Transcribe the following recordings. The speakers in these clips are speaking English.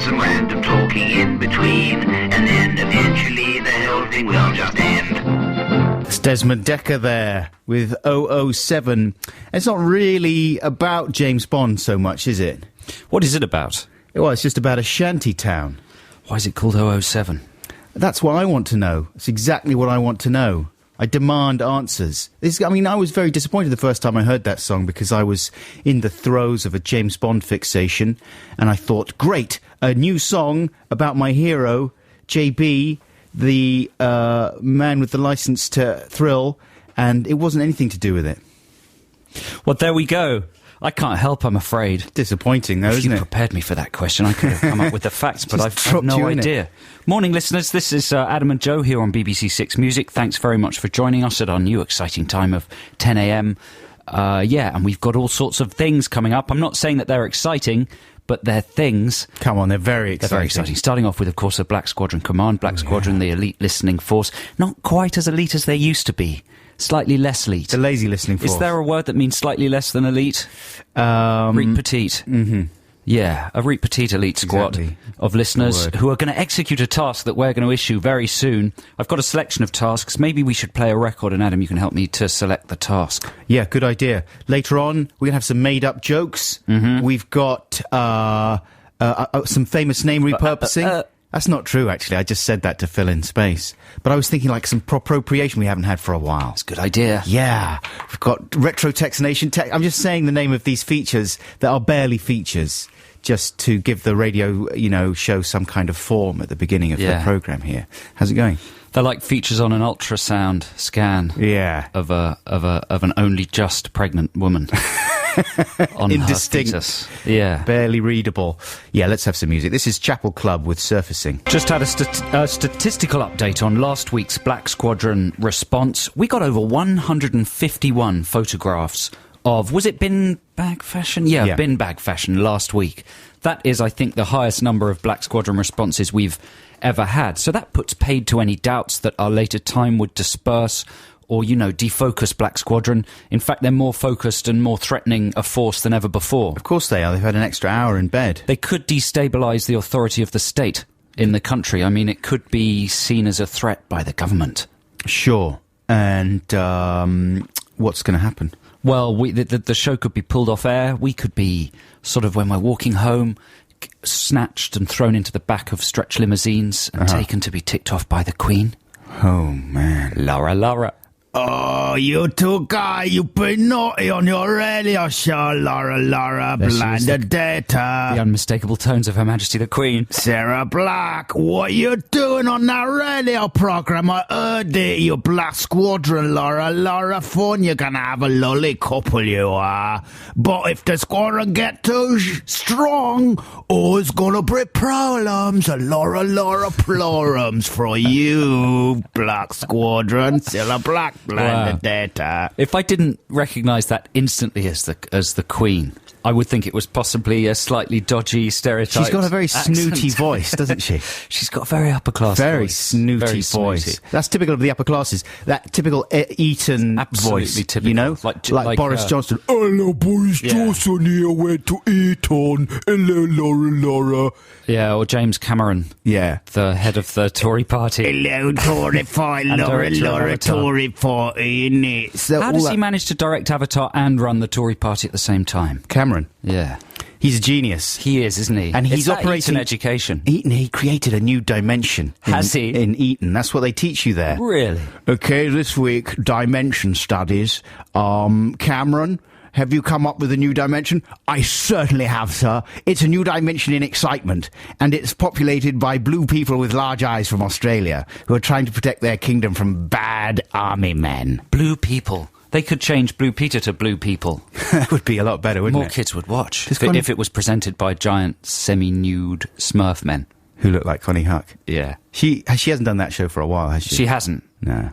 some random talking in between, and then eventually the whole thing will just end. It's Desmond Dekker there with 007. It's not really about James Bond so much, is it? What is it about? Well, it's just about a shanty town. Why is it called 007? That's what I want to know. It's exactly what I want to know. I demand answers. I was very disappointed the first time I heard that song because I was in the throes of a James Bond fixation, and I thought, great, a new song about my hero, JB, the man with the license to thrill, and it wasn't anything to do with it. Well, there we go. I can't help, I'm afraid. Disappointing, though, isn't it? If you prepared me for that question, I could have come up with the facts, but I've no idea. Morning, listeners. This is Adam and Joe here on BBC Six Music. Thanks very much for joining us at our new exciting time of 10 a.m. And we've got all sorts of things coming up. I'm not saying that they're exciting, but they're things. Come on, they're very exciting. They're very exciting. Starting off with, of course, the Black Squadron Command. Black Squadron, the elite listening force. Not quite as elite as they used to be. Slightly less elite. The lazy listening force. Is there a word that means slightly less than elite? Reet petite. Mm-hmm. Yeah, a reet petite elite squad of listeners who are going to execute a task that we're going to issue very soon. I've got a selection of tasks. Maybe we should play a record, and Adam, you can help me to select the task. Yeah, good idea. Later on, we're going to have some made-up jokes. Mm-hmm. We've got some famous name repurposing. That's not true, actually. I just said that to fill in space. But I was thinking like some appropriation we haven't had for a while. That's a good idea. Yeah. We've got retro-textination. I'm just saying the name of these features that are barely features, just to give the radio, show some kind of form at the beginning of the programme here. How's it going? They're like features on an ultrasound scan. Yeah. Of an only just pregnant woman. On indistinct, her fetus. Yeah, barely readable. Yeah, let's have some music. This is Chapel Club with Surfacing. Just had a statistical update on last week's Black Squadron response. We got over 151 photographs of, was it bin bag fashion? Yeah, bin bag fashion last week. That is, I think, the highest number of Black Squadron responses we've ever had. So that puts paid to any doubts that our later time would disperse or, defocus Black Squadron. In fact, they're more focused and more threatening a force than ever before. Of course they are. They've had an extra hour in bed. They could destabilise the authority of the state in the country. I mean, it could be seen as a threat by the government. Sure. And what's going to happen? Well, the show could be pulled off air. We could be, sort of when we're walking home, snatched and thrown into the back of stretch limousines and taken to be ticked off by the Queen. Oh, man. Laura. Oh, you two guys, you've been naughty on your radio show, Laura, blinded data. The unmistakable tones of Her Majesty the Queen. Sarah Black, what you doing on that radio programme? I heard it, you Black Squadron, Laura Phone, you're gonna have a lolly couple, you are. But if the squadron get too strong, it's gonna bring problems, Laura problems for you, Black Squadron, Sarah Black. Wow. Data. If I didn't recognise that instantly as the Queen, I would think it was possibly a slightly dodgy stereotype. She's got a very snooty voice, doesn't she? She's got a very upper class very voice. Snooty very voice. Snooty. That's typical of the upper classes. That typical Eton voice. Typical. Like Boris Johnson. Hello, Boris Johnson here, went to Eton. Hello, Laura. Yeah, or James Cameron. Yeah. The head of the Tory party. Hello, Tory party, Laura, Tory party, innit? So how does he manage to direct Avatar and run the Tory party at the same time? Cameron. Yeah. He's a genius. He is, isn't he? And he's operating Eton education. Eton, he created a new dimension. Has he? In Eton. That's what they teach you there. Really? Okay, this week, dimension studies. Cameron, have you come up with a new dimension? I certainly have, sir. It's a new dimension in excitement, and it's populated by blue people with large eyes from Australia who are trying to protect their kingdom from bad army men. Blue people. They could change Blue Peter to Blue People. That would be a lot better, wouldn't it? More kids would watch if it was presented by giant, semi-nude Smurf men. Who look like Connie Huck. Yeah. She hasn't done that show for a while, has she? She hasn't. No.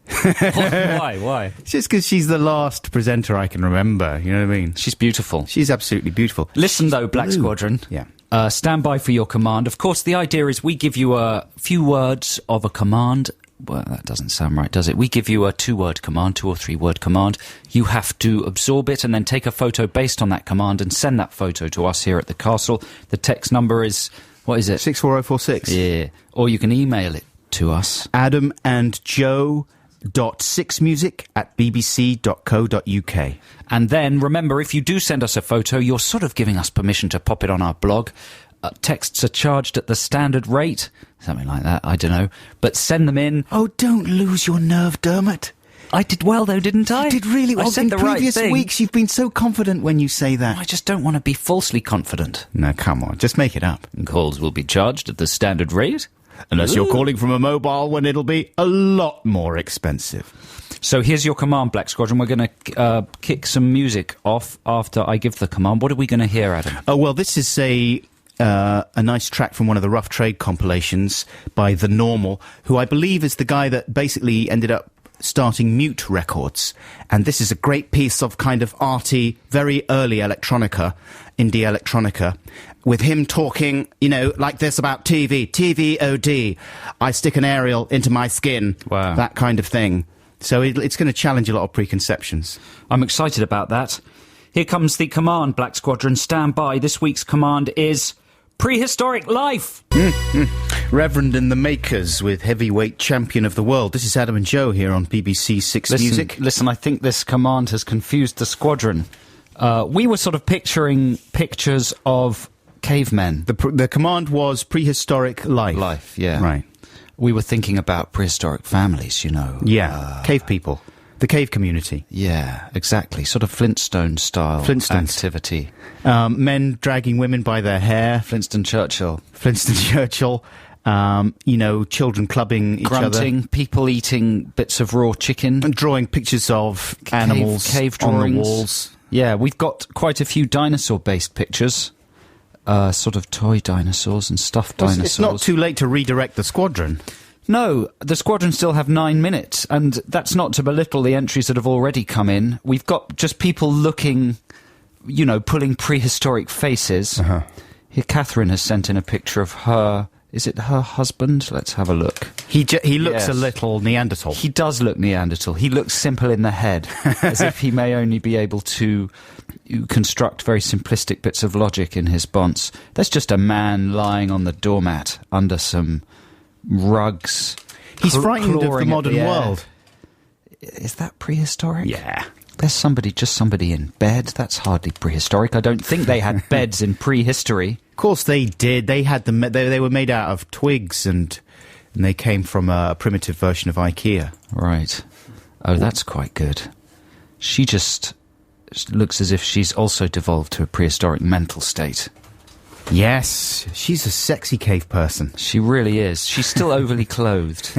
Why? It's just because she's the last presenter I can remember, you know what I mean? She's beautiful. She's absolutely beautiful. Listen, though, Black Squadron. Yeah. Stand by for your command. Of course, the idea is we give you a few words of a command. Well, that doesn't sound right, does it? We give you a 2-word command, 2 or 3-word command. You have to absorb it and then take a photo based on that command and send that photo to us here at the castle. The text number is What is it? 64046. Yeah. Or you can email it to us. adamandjoe.6music@bbc.co.uk. And then, remember, if you do send us a photo, you're sort of giving us permission to pop it on our blog. Texts are charged at the standard rate. Something like that, I don't know. But send them in. Oh, don't lose your nerve, Dermot. I did well, though, didn't I? You did really well. I said In the right previous thing. weeks, you've been so confident when you say that. I just don't want to be falsely confident. No, come on. Just make it up. Calls will be charged at the standard rate. Unless you're calling from a mobile, when it'll be a lot more expensive. So here's your command, Black Squadron. We're going to kick some music off after I give the command. What are we going to hear, Adam? Oh, well, this is a nice track from one of the Rough Trade compilations by The Normal, who I believe is the guy that basically ended up starting Mute Records. And this is a great piece of kind of arty, very early electronica, indie electronica, with him talking, you know, like this about TV, TVOD, I stick an aerial into my skin, Wow. that kind of thing. So it's going to challenge a lot of preconceptions. I'm excited about that. Here comes the command, Black Squadron. Stand by. This week's command is Prehistoric Life. Reverend and the Makers with Heavyweight Champion of the World. This is Adam and Joe here on BBC Six Music. Listen, I think this command has confused the squadron. We were sort of picturing pictures of cavemen. The command was Prehistoric Life. Life, yeah. Right. We were thinking about prehistoric families, you know. Yeah, cave people. The cave community. Yeah, exactly. Sort of Flintstone-style Flintstones. activity. Men dragging women by their hair. Flintstone Churchill. You know, children clubbing each Grunting, other. people eating bits of raw chicken. And drawing pictures of animals cave on drawings. the walls. Yeah, we've got quite a few dinosaur-based pictures. Sort of toy dinosaurs and stuffed dinosaurs. It's not too late to redirect the squadron. No, the squadron still have 9 minutes, and that's not to belittle the entries that have already come in. We've got just people looking, you know, pulling prehistoric faces. Uh-huh. Here, Catherine has sent in a picture of her. Is it her husband? Let's have a look. He looks Yes. a little Neanderthal. He does look Neanderthal. He looks simple in the head, as if he may only be able to construct very simplistic bits of logic in his bonce. There's just a man lying on the doormat under some rugs. He's frightened of the clawing at modern air. world. Is that prehistoric? Yeah. There's somebody in bed. That's hardly prehistoric. I don't think they had beds in prehistory. Of course they did. They had them. They were made out of twigs, and they came from a primitive version of IKEA. Right. Oh, that's quite good. She just looks as if she's also devolved to a prehistoric mental state. Yes, she's a sexy cave person. She really is. She's still overly clothed.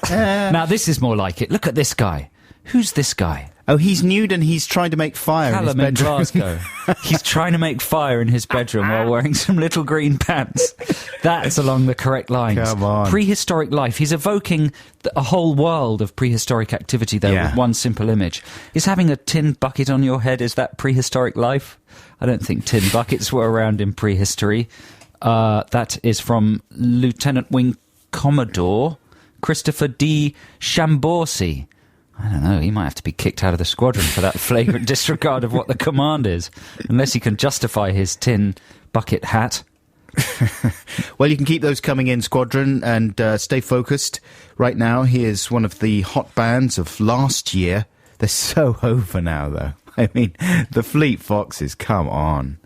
Now, this is more like it. Look at this guy. Who's this guy? Oh, he's nude and he's trying to make fire Callum in in his bedroom. Glasgow. He's trying to make fire in his bedroom while wearing some little green pants. That's along the correct lines. Come on. Prehistoric life. He's evoking a whole world of prehistoric activity, though, Yeah. with one simple image. Is having a tin bucket on your head, is that prehistoric life? I don't think tin buckets were around in prehistory. That is from Lieutenant Wing Commodore Christopher D. Shamborsi. I don't know, he might have to be kicked out of the squadron for that flagrant disregard of what the command is, unless he can justify his tin bucket hat. Well, you can keep those coming in, Squadron, and stay focused. Right now, here's one of the hot bands of last year. They're so over now, though. I mean, the Fleet Foxes, come on.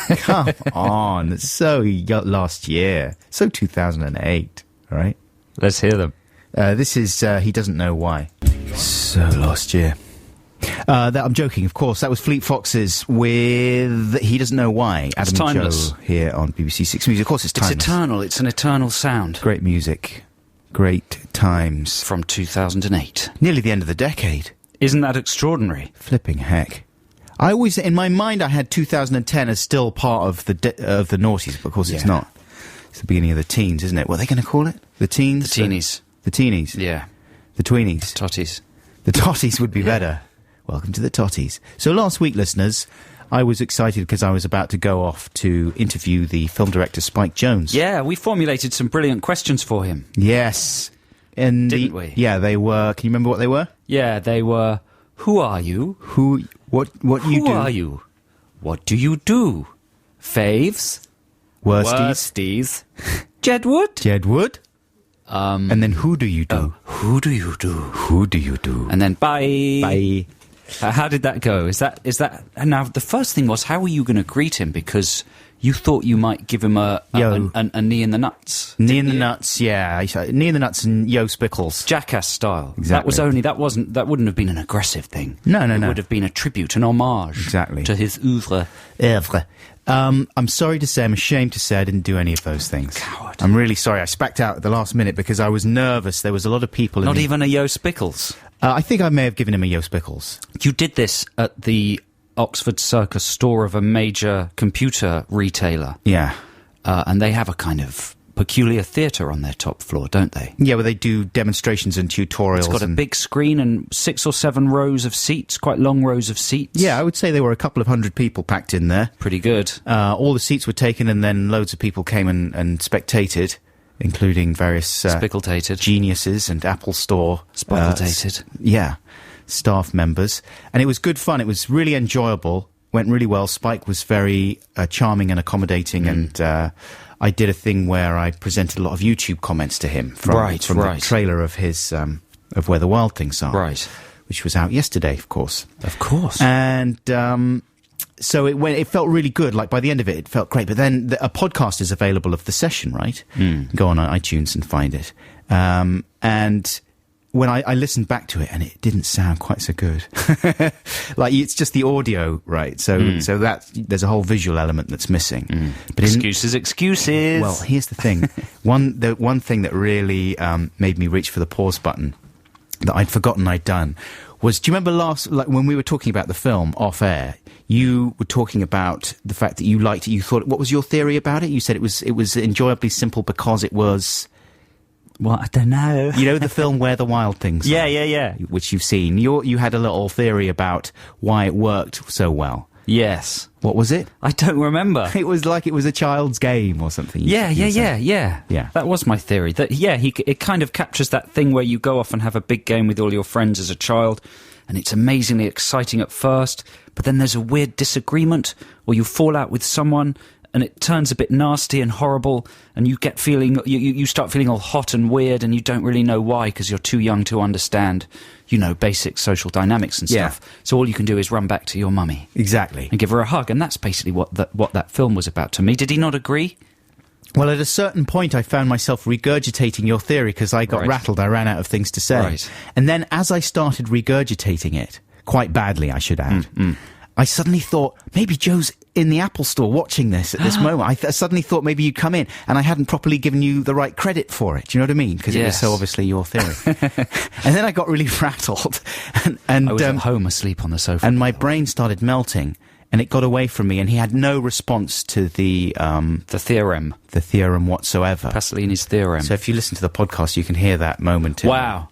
Come on. It's so last year. So 2008, all right? Let's hear them. This is He Doesn't Know Why. So last year. I'm joking, of course. That was Fleet Foxes with He Doesn't Know Why. It's Adam and timeless. Joe here on BBC Six Music. Of course, it's timeless. It's eternal. It's an eternal sound. Great music. Great times. From 2008. Nearly the end of the decade. Isn't that extraordinary? Flipping heck. I always, in my mind, I had 2010 as still part of the noughties, but of course it's Yeah. not. It's the beginning of the teens, isn't it? What are they going to call it? The teens? The teenies. The teenies. Yeah. The tweenies. Totties. The totties would be better. Welcome to the totties. So last week, listeners, I was excited because I was about to go off to interview the film director Spike Jonze. Yeah, we formulated some brilliant questions for him. Yes. And Didn't we? Yeah, they were. Can you remember what they were? Yeah, they were, who are you? What you do? Who are you? What do you do? Faves? Worsties. Jedward. Jedward. And then who do you do? Who do you do? Who do you do? And then bye. Bye. How did that go? Is that? And now the first thing was, how were you going to greet him? Because you thought you might give him a knee in the nuts. Knee in the nuts, yeah. Knee in the nuts and yo spickles. Jackass style. Exactly. That wouldn't have been an aggressive thing. No. It would have been a tribute, an homage. Exactly. To his oeuvre. I'm sorry to say, I'm ashamed to say I didn't do any of those things. Coward. I'm really sorry. I spacked out at the last minute because I was nervous. There was a lot of people. Not even a yo spickles. I think I may have given him a yo spickles. You did this at the Oxford Circus store of a major computer retailer. Yeah. And they have a kind of peculiar theatre on their top floor, don't they? Yeah, where they do demonstrations and tutorials. It's got a big screen and 6 or 7 rows of seats, quite long rows of seats. Yeah, I would say there were a couple of hundred people packed in there. Pretty good. All the seats were taken and then loads of people came and spectated, including various geniuses and Apple Store. Spectated. Staff members. And it was good fun. It was really enjoyable. Went really well. Spike was very charming and accommodating and I did a thing where I presented a lot of YouTube comments to him from the trailer of his of Where the Wild Things Are, which was out yesterday, of course. And so it felt really good. Like by the end of it, it felt great. But then a podcast is available of the session, right? Go on iTunes and find it. And when I listened back to it, and it didn't sound quite so good. Like it's just the audio, right? So that there's a whole visual element that's missing. But excuses. Well, here's the thing. The one thing that really made me reach for the pause button that I'd forgotten I'd done was, do you remember when we were talking about the film off air? You were talking about the fact that you liked it. You thought, what was your theory about it? You said it was enjoyably simple because it was. Well, I don't know. You know the film Where the Wild Things Are? Yeah. Which you've seen. You had a little theory about why it worked so well. Yes. What was it? I don't remember. It was like it was a child's game or something. Yeah. That was my theory. That it kind of captures that thing where you go off and have a big game with all your friends as a child, and it's amazingly exciting at first, but then there's a weird disagreement, or you fall out with someone, and it turns a bit nasty and horrible, and you start feeling all hot and weird, and you don't really know why, because you're too young to understand, basic social dynamics and stuff. So all you can do is run back to your mummy. Exactly. And give her a hug, and that's basically what that film was about to me. Did he not agree? Well, at a certain point, I found myself regurgitating your theory, because I got rattled. I ran out of things to say. Right. And then as I started regurgitating it, quite badly, I should add, I suddenly thought, maybe Joe's in the Apple Store watching this at this moment. I suddenly thought maybe you'd come in, and I hadn't properly given you the right credit for it. Do you know what I mean? Because it was so obviously your theory. And then I got really rattled. And I was at home asleep on the sofa. And my brain started melting, and it got away from me, and he had no response to the theorem. The theorem whatsoever. Pasolini's theorem. So if you listen to the podcast, you can hear that moment. Wow.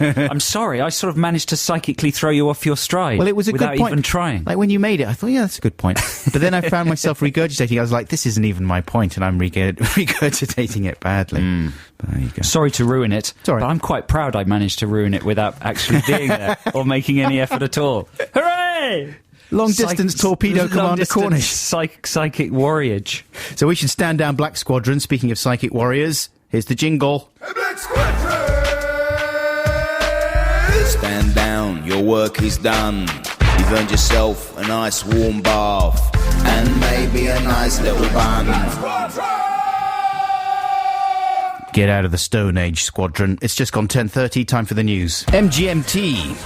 I'm sorry, I sort of managed to psychically throw you off your stride. Well, it was a good point. Without even trying. Like when you made it, I thought, yeah, that's a good point. But then I found myself regurgitating. I was like, this isn't even my point, and I'm regurgitating it badly. But there you go. Sorry to ruin it, but I'm quite proud I managed to ruin it without actually being there or making any effort at all. Hooray! Long-distance torpedo Commander Cornish. Psychic warriorage. So we should stand down Black Squadron. Speaking of psychic warriors, here's the jingle. Black Squadron! Stand down, your work is done. You've earned yourself a nice warm bath and maybe a nice little bun. Get out of the Stone Age, Squadron. It's just gone 10:30, time for the news. MGMT.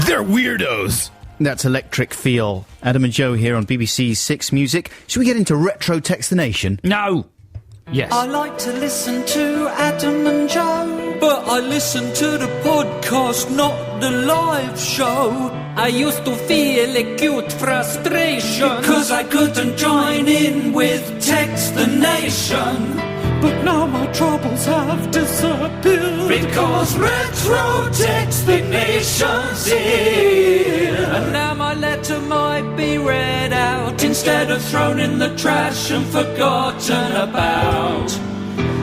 They're weirdos. That's Electric Feel. Adam and Joe here on BBC's Six Music. Should we get into Retro Text the Nation? No! Yes. I like to listen to Adam and Joe, but I listen to the podcast, not the live show. I used to feel acute frustration because I couldn't join in with Text the Nation. But now my troubles have disappeared because Retro Text the Nation's here. And now my letter might be read out instead of thrown in the trash and forgotten about.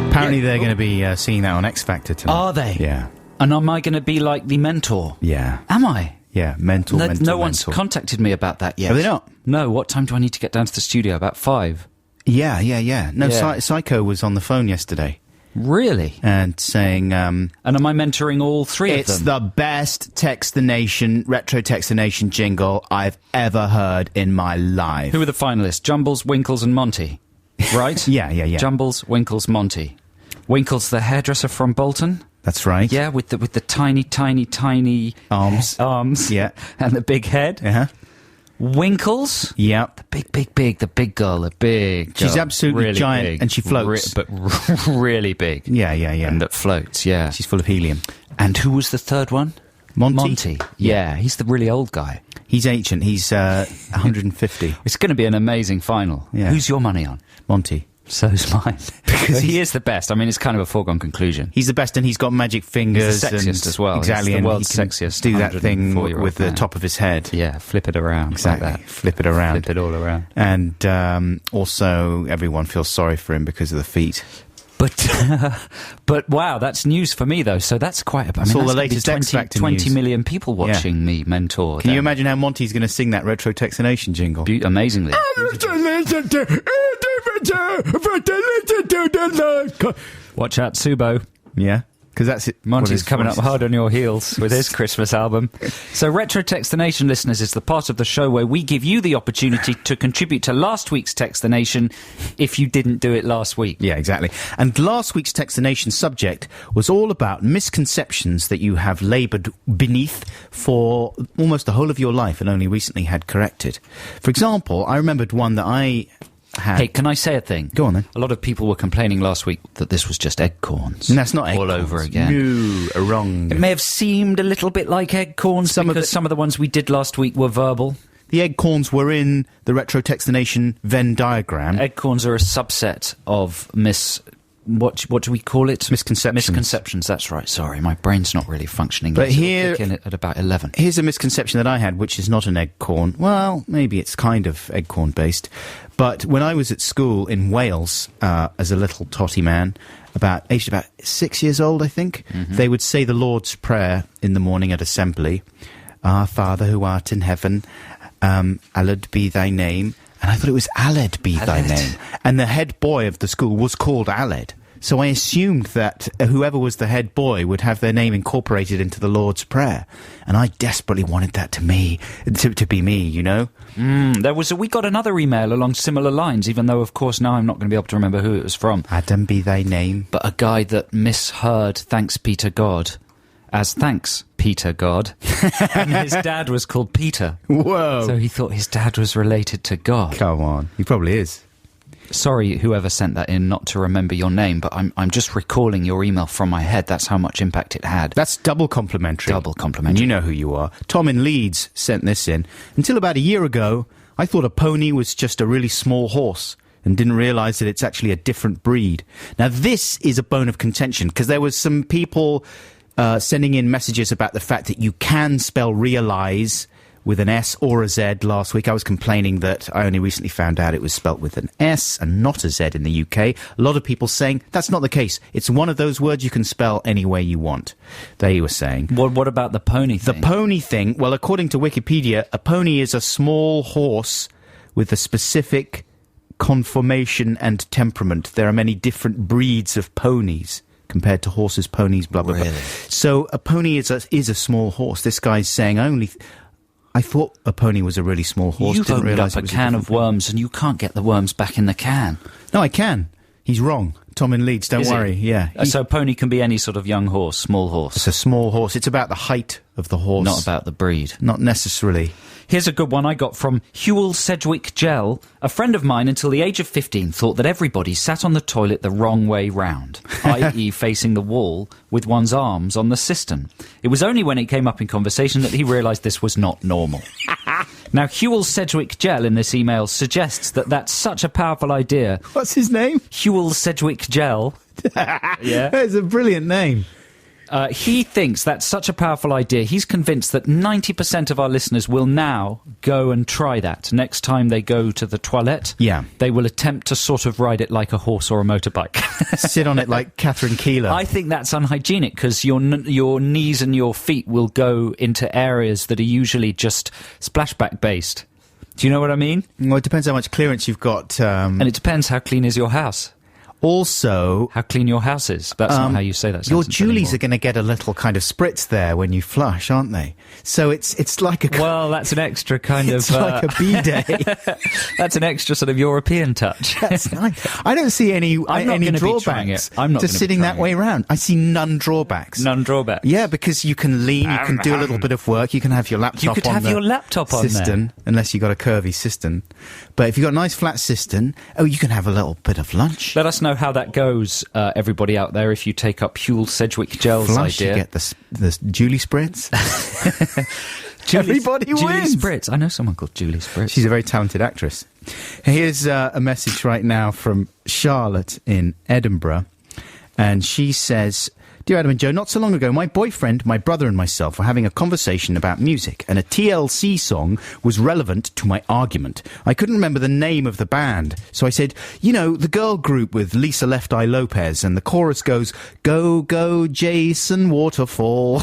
Apparently they're going to be seeing that on X Factor tonight. Are they? Yeah. And am I going to be like the mentor? Yeah. Am I? Yeah, mental. No one's contacted me about that yet. Have they not? No, what time do I need to get down to the studio? About 5? Yeah. No, Yeah. Psycho was on the phone yesterday Really? and saying... And am I mentoring all three of them? It's the best Retro Text the Nation jingle I've ever heard in my life. Who are the finalists? Jumbles, Winkles and Monty. Right? Yeah. Jumbles, Winkles, Monty. Winkles, the hairdresser from Bolton. That's right. Yeah, with the tiny Arms. Yeah. And the big head. Uh-huh. Winkles. Yep. The big girl. She's absolutely really giant big, and she floats. but really big. Yeah. And that floats, yeah. She's full of helium. And who was the third one? Monty. Yeah, he's the really old guy. He's ancient. He's 150. It's going to be an amazing final. Yeah. Who's your money on? Monty. So's mine. Because he is the best. I mean, it's kind of a foregone conclusion. He's the best, and he's got magic fingers. He's the sexiest as well. Exactly. He's the world's and he can sexiest do that thing 104-year-old with the man. top of his head. Yeah, flip it around. Exactly. Like that. Flip it around. Flip it all around. And also, everyone feels sorry for him because of the feet. But wow, that's news for me though. So that's quite. That's all the gonna be latest X Factor 20 news. million people watching me mentor. Can you imagine how Monty's going to sing that Retro Text the Nation jingle? Amazingly. Watch out, Subo. Yeah. Because that's it. Monty's coming up hard on your heels with his Christmas album. So Retro Text the Nation, listeners, is the part of the show where we give you the opportunity to contribute to last week's Text the Nation if you didn't do it last week. Yeah, exactly. And last week's Text the Nation subject was all about misconceptions that you have laboured beneath for almost the whole of your life and only recently had corrected. For example, I remembered one that I had... Hey, can I say a thing? Go on then. A lot of people were complaining last week that this was just egg-corns. And that's not all egg-corns. over again. No, wrong. It may have seemed a little bit like egg-corns because some of the ones we did last week were verbal. The egg-corns were in the Retro Text the Nation Venn diagram. Egg-corns are a subset of what do we call it? Misconceptions. Misconceptions, that's right. Sorry, my brain's not really functioning. But It'll here- kick in at about 11. Here's a misconception that I had, which is not an egg-corn. Well, maybe it's kind of egg-corn-based. But when I was at school in Wales, as a little totty man, aged about 6 years old, I think, they would say the Lord's Prayer in the morning at assembly. Our Father who art in heaven, hallowed be thy name. And I thought it was Aled be thy Aled. name. And the head boy of the school was called Aled. So I assumed that whoever was the head boy would have their name incorporated into the Lord's Prayer. And I desperately wanted that to be me, you know? We got another email along similar lines, even though, of course, now I'm not going to be able to remember who it was from. Adam be thy name. But a guy that misheard Thanks Peter God as Thanks Peter God. And his dad was called Peter. Whoa. So he thought his dad was related to God. Come on. He probably is. Sorry, whoever sent that in, not to remember your name, but I'm just recalling your email from my head. That's how much impact it had. That's double complimentary. Double complimentary. And you know who you are. Tom in Leeds sent this in. Until about a year ago, I thought a pony was just a really small horse and didn't realise that it's actually a different breed. Now, this is a bone of contention because there was some people sending in messages about the fact that you can spell realise with an S or a Z last week. I was complaining that I only recently found out it was spelt with an S and not a Z in the UK. A lot of people saying that's not the case. It's one of those words you can spell any way you want. They were saying. What about the pony thing? The pony thing, well, according to Wikipedia, a pony is a small horse with a specific conformation and temperament. There are many different breeds of ponies compared to horses, ponies, blah, blah, Really? blah. So a pony is a small horse. This guy's saying I thought a pony was a really small horse. You've Didn't opened realise up it a was can different of worms and you can't get the worms back in the can. thing. No, I can. He's wrong. Tom in Leeds, don't Is it? worry. Yeah. So pony can be any sort of young horse, small horse. It's a small horse. It's about the height of the horse. Not about the breed. Not necessarily. Here's a good one I got from Hewell Sedgwick Gell. A friend of mine until the age of 15 thought that everybody sat on the toilet the wrong way round, i.e. facing the wall with one's arms on the cistern. It was only when it came up in conversation that he realised this was not normal. Now, Hewell Sedgwick Gell in this email suggests that that's such a powerful idea. What's his name? Hewell Sedgwick Gell. Yeah. That's a brilliant name. He thinks that's such a powerful idea. He's convinced that 90% of our listeners will now go and try that. Next time they go to the toilet, Yeah. they will attempt to sort of ride it like a horse or a motorbike. Sit on it like Catherine Keeler. I think that's unhygienic because your knees and your feet will go into areas that are usually just splashback based. Do you know what I mean? Well, it depends how much clearance you've got. And it depends how clean is your house. Also, how clean your house is. That's not how you say that your sentence Julies anymore. are going to get a little kind of spritz there when you flush, aren't they? So it's like a... Well, that's an extra kind it's of... like a bidet. That's an extra sort of European touch. That's nice. I don't see any drawbacks to sitting that way around. I see none drawbacks. None drawbacks. Yeah, because you can lean, you can do a little bit of work, you can have your laptop on You could have your laptop on cistern, unless you've got a curvy cistern. But if you've got a nice flat cistern, you can have a little bit of lunch. Let us know how that goes, everybody out there, if you take up Huel Sedgwick Gel's Flush, idea. You get the Julie Spritz. Everybody wins. Julie Spritz. I know someone called Julie Spritz. She's a very talented actress. Here's a message right now from Charlotte in Edinburgh. And she says... Dear Adam and Joe, not so long ago, my boyfriend, my brother and myself were having a conversation about music, and a TLC song was relevant to my argument. I couldn't remember the name of the band, so I said, you know, the girl group with Lisa Left Eye Lopez, and the chorus goes, go, go, Jason Waterfall.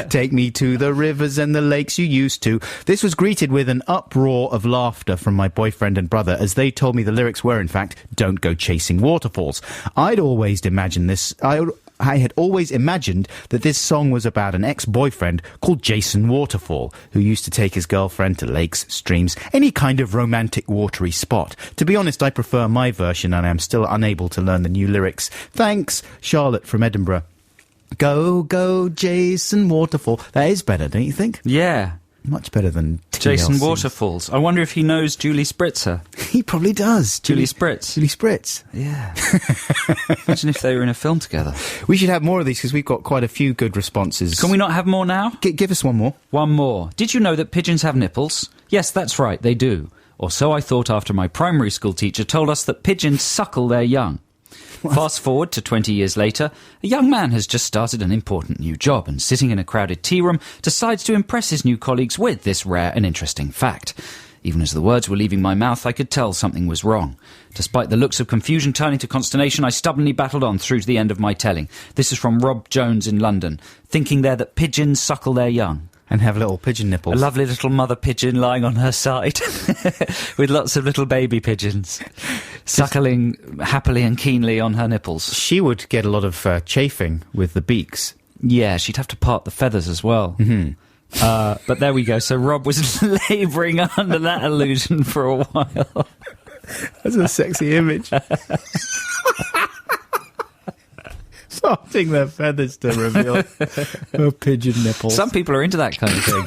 Take me to the rivers and the lakes you used to. This was greeted with an uproar of laughter from my boyfriend and brother, as they told me the lyrics were, in fact, don't go chasing waterfalls. I'd always imagined this. I had always imagined that this song was about an ex-boyfriend called Jason Waterfall, who used to take his girlfriend to lakes, streams, any kind of romantic watery spot. To be honest, I prefer my version, and I am still unable to learn the new lyrics. Thanks, Charlotte from Edinburgh. Go, go, Jason Waterfall. That is better, don't you think? Yeah. Much better than TLC. Jason Waterfalls. I wonder if he knows Julie Spritzer. He probably does. Julie Spritz. Julie Spritz. Yeah. Imagine if they were in a film together. We should have more of these because we've got quite a few good responses. Can we not have more now? Give us one more. One more. Did you know that pigeons have nipples? Yes, that's right, they do. Or so I thought after my primary school teacher told us that pigeons suckle their young. Fast forward to 20 years later, a young man has just started an important new job and, sitting in a crowded tea room, decides to impress his new colleagues with this rare and interesting fact. Even as the words were leaving my mouth, I could tell something was wrong. Despite the looks of confusion turning to consternation, I stubbornly battled on through to the end of my telling. This is from Rob Jones in London, thinking there that pigeons suckle their young. And have little pigeon nipples. A lovely little mother pigeon lying on her side with lots of little baby pigeons suckling happily and keenly on her nipples. She would get a lot of chafing with the beaks. Yeah, she'd have to part the feathers as well. Mm-hmm. But there we go. So Rob was labouring under that illusion for a while. That's a sexy image. Parting their feathers to reveal her pigeon nipples. Some people are into that kind of thing.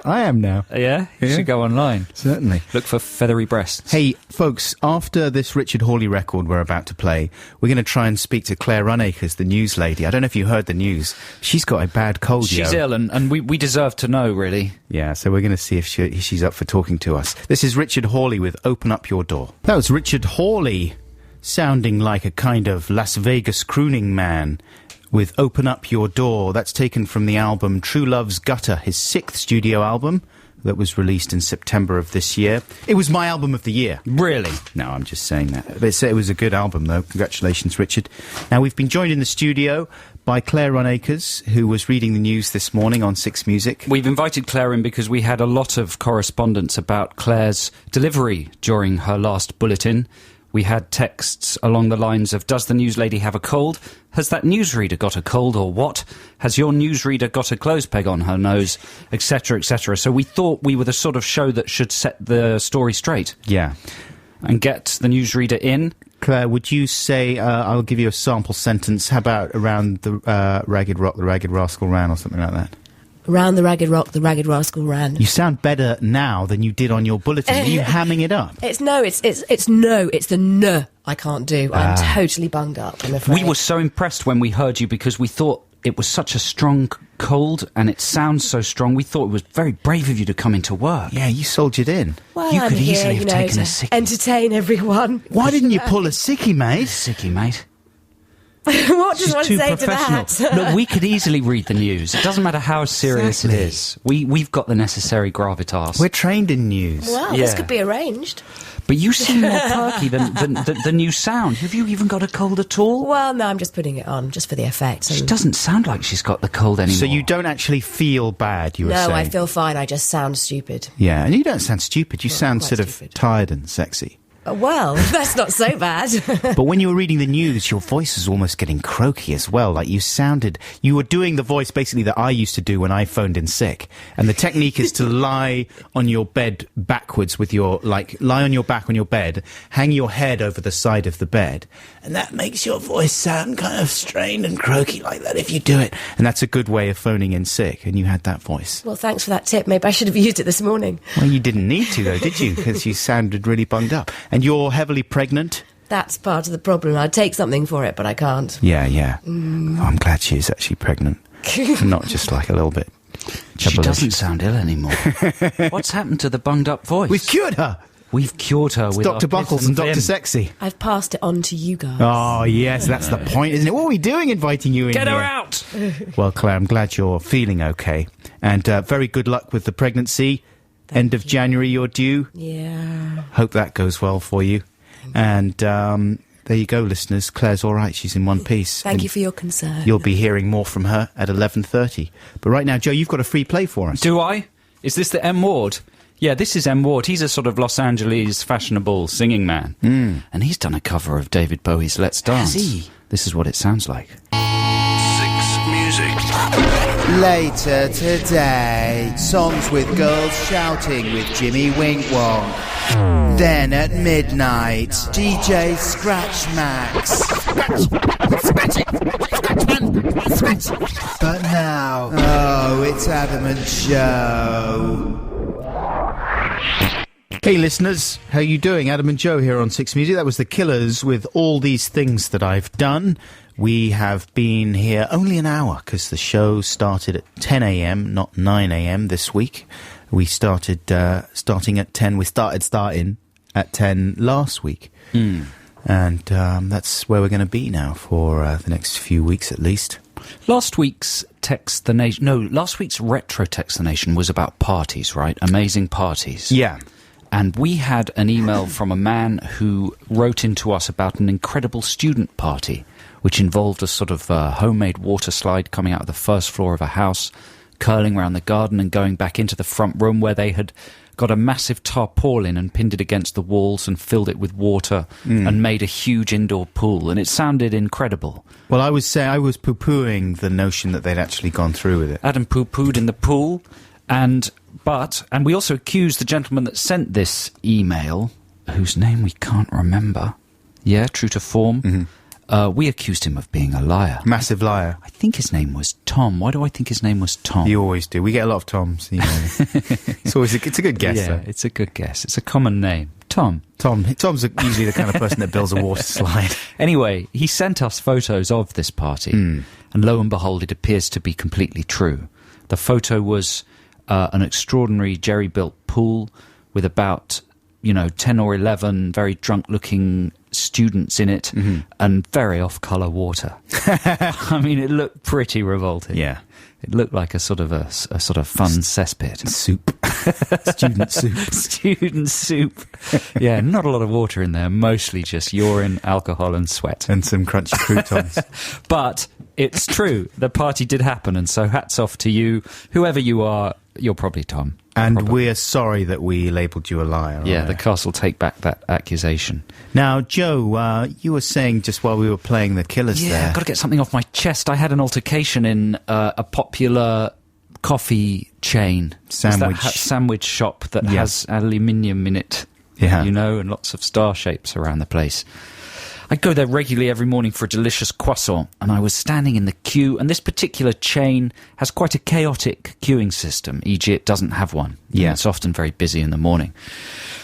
I am now. Yeah? You should go online. Certainly. Look for feathery breasts. Hey, folks, after this Richard Hawley record we're about to play, we're going to try and speak to Claire Runacres, the news lady. I don't know if you heard the news. She's got a bad cold, She's ill, and we deserve to know, really. Yeah, so we're going to see if she's up for talking to us. This is Richard Hawley with Open Up Your Door. That was Richard Hawley, sounding like a kind of Las Vegas crooning man, with Open Up Your Door. That's taken from the album True Love's Gutter, his 6th studio album that was released in September of this year. It was my album of the year. Really? No, I'm just saying that. It was a good album, though. Congratulations, Richard. Now, we've been joined in the studio by Claire Runacres, who was reading the news this morning on 6 Music. We've invited Claire in because we had a lot of correspondence about Claire's delivery during her last bulletin. We had texts along the lines of, does the news lady have a cold? Has that newsreader got a cold or what? Has your newsreader got a clothes peg on her nose? Etc., etc. So we thought we were the sort of show that should set the story straight. Yeah. And get the newsreader in. Claire, would you say, I'll give you a sample sentence, how about around the Ragged Rock, the Ragged Rascal ran, or something like that? Around the Ragged Rock, the Ragged Rascal ran. You sound better now than you did on your bulletin. Are you hamming it up? It's the no I can't do. I'm totally bunged up, I'm afraid. We were so impressed when we heard you because we thought it was such a strong cold and it sounds so strong. We thought it was very brave of you to come into work. Yeah, you soldiered in. Well, you I'm could here, easily have taken a sickie. entertain everyone. Why didn't you pull a sickie, mate? Sickie, mate. What does She's one too say to professional. that? Look, we could easily read the news. It doesn't matter how serious it is. We've got the necessary gravitas. We're trained in news. Well, this could be arranged. But you seem more perky than you sound. Have you even got a cold at all? Well, no, I'm just putting it on, just for the effect. She doesn't sound like she's got the cold anymore. So you don't actually feel bad, you were saying? No, I feel fine. I just sound stupid. Yeah, and you don't sound stupid. You sound quite sort of stupid. tired and sexy. Well, that's not so bad. But when you were reading the news, your voice was almost getting croaky as well. Like you were doing the voice basically that I used to do when I phoned in sick. And the technique is to lie on your bed backwards lie on your back on your bed, hang your head over the side of the bed. And that makes your voice sound kind of strained and croaky like that if you do it. And that's a good way of phoning in sick. And you had that voice. Well, thanks for that tip. Maybe I should have used it this morning. Well, you didn't need to though, did you? Because you sounded really bunged up. And you're heavily pregnant? That's part of the problem. I'd take something for it, but I can't. Yeah. Oh, I'm glad she is actually pregnant. Not just like a little bit. She doesn't sound ill anymore. What's happened to the bunged up voice? We've cured her. We've cured her with Dr. our Buckles piss and Dr. vim. Sexy. I've passed it on to you guys. Oh, yes, that's the point, isn't it? What are we doing inviting you in Get here? her out! Well, Claire, I'm glad you're feeling okay. And very good luck with the pregnancy. End of January you're due. Yeah. Hope that goes well for you. And there you go, listeners. Claire's all right. She's in one piece. Thank you for your concern. You'll be hearing more from her at 11:30. But right now, Joe, you've got a free play for us. Do I? Is this the M. Ward? Yeah, this is M. Ward. He's a sort of Los Angeles fashionable singing man. And he's done a cover of David Bowie's Let's Dance. Has he? This is what it sounds like. Six Music. Later today, songs with girls shouting with Jimmy Wink Wonk. Then at midnight, DJ Scratch Max. But now, oh, it's Adam and Joe. Hey listeners, how you doing? Adam and Joe here on Six Music. That was The Killers with All These Things That I've Done. We have been here only an hour because the show started at 10 a.m, not 9 a.m. this week. We started starting at 10. We starting at 10 last week. And that's where we're going to be now for the next few weeks at least. Last week's Text the Nation... No, last week's Retro Text the Nation was about parties, right? Amazing parties. Yeah. And we had an email from a man who wrote into us about an incredible student party, which involved a sort of homemade water slide coming out of the first floor of a house, curling around the garden and going back into the front room where they had got a massive tarpaulin and pinned it against the walls and filled it with water and made a huge indoor pool. And it sounded incredible. Well, I was poo-pooing the notion that they'd actually gone through with it. Adam poo-pooed in the pool. And we also accused the gentleman that sent this email, whose name we can't remember. Yeah, true to form. We accused him of being a liar. Massive liar. I think his name was Tom. Why do I think his name was Tom? You always do. We get a lot of Toms. You know. It's a good guess, yeah, though. it's a good guess. It's a common name. Tom's usually the kind of person that builds a water slide. Anyway, he sent us photos of this party, and lo and behold, it appears to be completely true. The photo was an extraordinary jerry-built pool with about 10 or 11 very drunk-looking students in it and very off-colour water. I mean, it looked pretty revolting. Yeah. It looked like a sort of fun cesspit. Soup. Student soup. Student soup. Yeah, not a lot of water in there, mostly just urine, alcohol and sweat. And some crunchy croutons. But it's true. The party did happen, and so hats off to you. Whoever you are, you're probably Tom. And probably. we're sorry that we labelled you a liar. Yeah, the castle take back that accusation. Now, Joe, you were saying just while we were playing The Killers there... Yeah, I've got to get something off my chest. I had an altercation in a popular coffee chain. Sandwich shop that has aluminium in it, and lots of star shapes around the place. I go there regularly every morning for a delicious croissant, and I was standing in the queue, and this particular chain has quite a chaotic queuing system, e.g. it doesn't have one. Yeah. It's often very busy in the morning.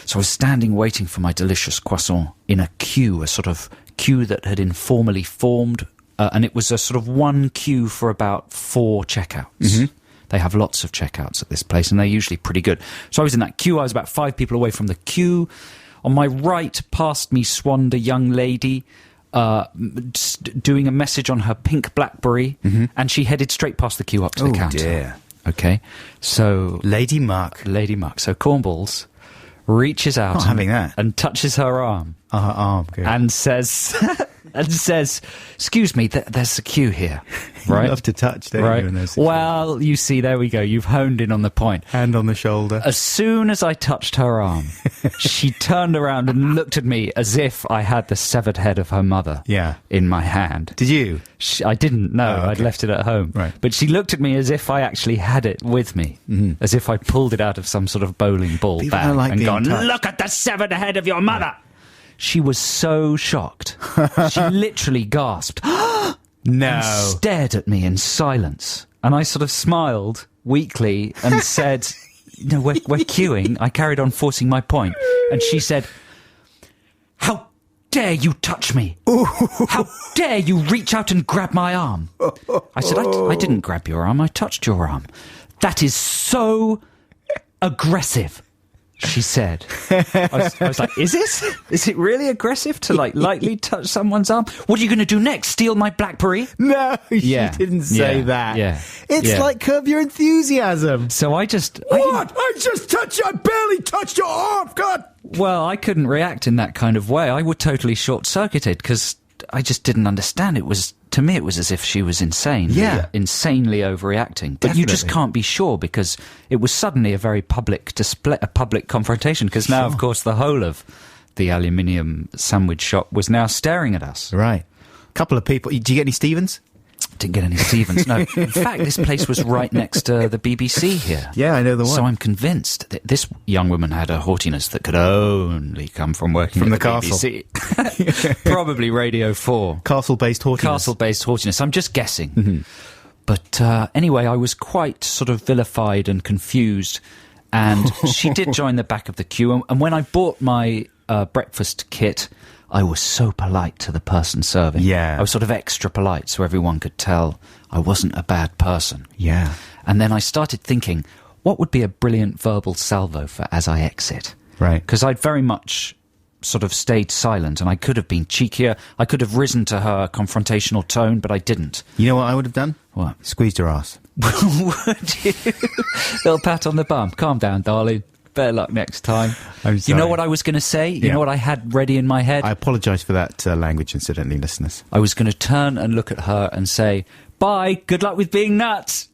So I was standing waiting for my delicious croissant in a queue, a sort of queue that had informally formed, and it was a sort of one queue for about 4 checkouts. They have lots of checkouts at this place, and they're usually pretty good. So I was in that queue. I was about 5 people away from the queue. On my right, past me swanned a young lady doing a message on her pink BlackBerry, and she headed straight past the queue up to the counter. Dear. Okay, so Lady Muck. So Cornballs reaches out having that. and touches her arm. Her arm, good. And says, excuse me, there's a queue here, right? You love to touch, don't right. you? In those Well, you see, there we go. You've honed in on the point. Hand on the shoulder. As soon as I touched her arm, she turned around and looked at me as if I had the severed head of her mother in my hand. Did you? I didn't know. Oh, okay. I'd left it at home. Right. But she looked at me as if I actually had it with me, as if I pulled it out of some sort of bowling ball People bag don't like and being gone, touched. look at the severed head of your mother. She was so shocked. She literally gasped. No. And stared at me in silence. And I sort of smiled weakly and said, no, we're queuing. I carried on forcing my point. And she said, how dare you touch me? How dare you reach out and grab my arm? I said, I didn't grab your arm. I touched your arm. That is so aggressive. She said. I was like, is it? Is it really aggressive to lightly touch someone's arm? What are you going to do next? Steal my BlackBerry? No, she didn't say that. Yeah. It's like Curb Your Enthusiasm. So I just... I just touched you. I barely touched your arm. God. Well, I couldn't react in that kind of way. I were totally short-circuited because I just didn't understand. To me, it was as if she was insane. Yeah. Insanely overreacting. But you just can't be sure because it was suddenly a very public display, a public confrontation because now, of course, the whole of the aluminium sandwich shop was now staring at us. Right. A couple of people. Did you get any Stevens? Didn't get any Stevens, no. In fact, this place was right next to the BBC here. Yeah, I know the one. So I'm convinced that this young woman had a haughtiness that could only come from working from at the castle. BBC. Probably Radio 4. Castle-based haughtiness. Castle-based haughtiness. I'm just guessing. But anyway, I was quite sort of vilified and confused. And she did join the back of the queue. And when I bought my breakfast kit, I was so polite to the person serving. Yeah. I was sort of extra polite so everyone could tell I wasn't a bad person. Yeah. And then I started thinking, what would be a brilliant verbal salvo for as I exit? Right. Because I'd very much sort of stayed silent and I could have been cheekier. I could have risen to her confrontational tone, but I didn't. You know what I would have done? What? Squeezed her ass. Would you? Little pat on the bum. Calm down, darling. Better luck next time. I'm sorry. You know what I was going to say? You know what I had ready in my head? I apologise for that language, incidentally, listeners. I was going to turn and look at her and say, bye, good luck with being nuts.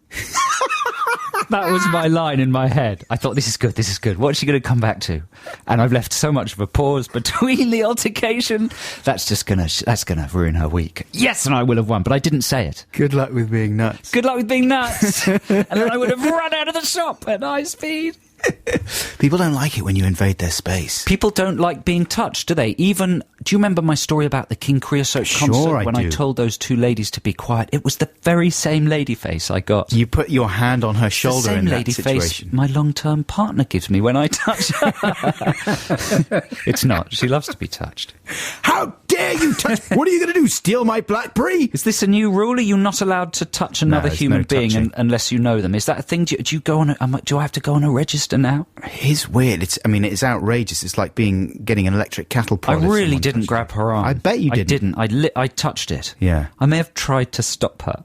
That was my line in my head. I thought, this is good. What's she going to come back to? And I've left so much of a pause between the altercation. That's going to ruin her week. Yes, and I will have won, but I didn't say it. Good luck with being nuts. Good luck with being nuts. And then I would have run out of the shop at high speed. People don't like it when you invade their space. People don't like being touched, do they? Even, do you remember my story about the King Creosote concert when I told those two ladies to be quiet? It was the very same lady face I got. You put your hand on her shoulder in that situation. Face my long-term partner gives me when I touch her. It's not. She loves to be touched. How dare you touch... What are you going to do, steal my BlackBerry? Is this a new rule? Are you not allowed to touch another human being unless you know them? Is that a thing? Do you go on? Do I have to go on a register now? It's weird. It's outrageous. It's like getting an electric cattle prod. I really didn't grab her arm. I bet you didn't. I didn't. I touched it. Yeah. I may have tried to stop her.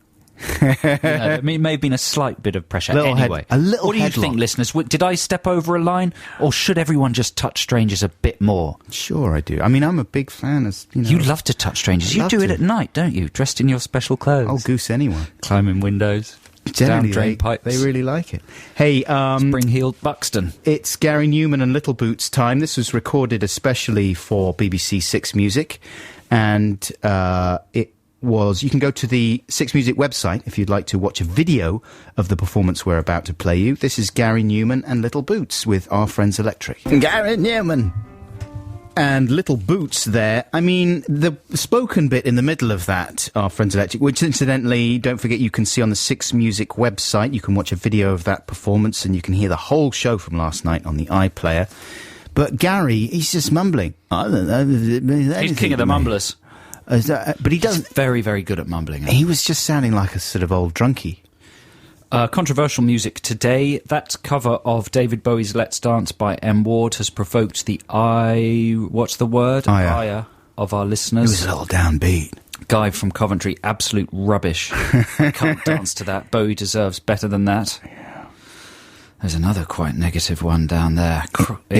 There may have been a slight bit of pressure. Anyway, what do you think, listeners? Did I step over a line, or should everyone just touch strangers a bit more? Sure, I do. I mean, I'm a big fan of... You love to touch strangers. You do it at night, don't you? Dressed in your special clothes. I'll goose anyone. Climbing windows. Generally, down drain pipes. They really like it. Hey, spring-heeled Buxton. It's Gary Newman and Little Boots time. This was recorded especially for BBC Six Music, and you can go to the Six Music website if you'd like to watch a video of the performance we're about to play you. This is Gary Newman and Little Boots with Our Friends Electric. Gary Newman and Little Boots there. I mean, the spoken bit in the middle of that, Our Friends Electric, which incidentally, don't forget you can see on the Six Music website. You can watch a video of that performance and you can hear the whole show from last night on the iPlayer. But Gary, he's just mumbling. I don't know. He's king of the mumblers. But he doesn't... He's very, very good at mumbling. He was just sounding like a sort of old drunkie. Controversial music today. That cover of David Bowie's Let's Dance by M. Ward has provoked the ire of our It listeners. was a little downbeat. Guy from Coventry, absolute rubbish. Can't dance to that. Bowie deserves better than that. There's another quite negative one down there.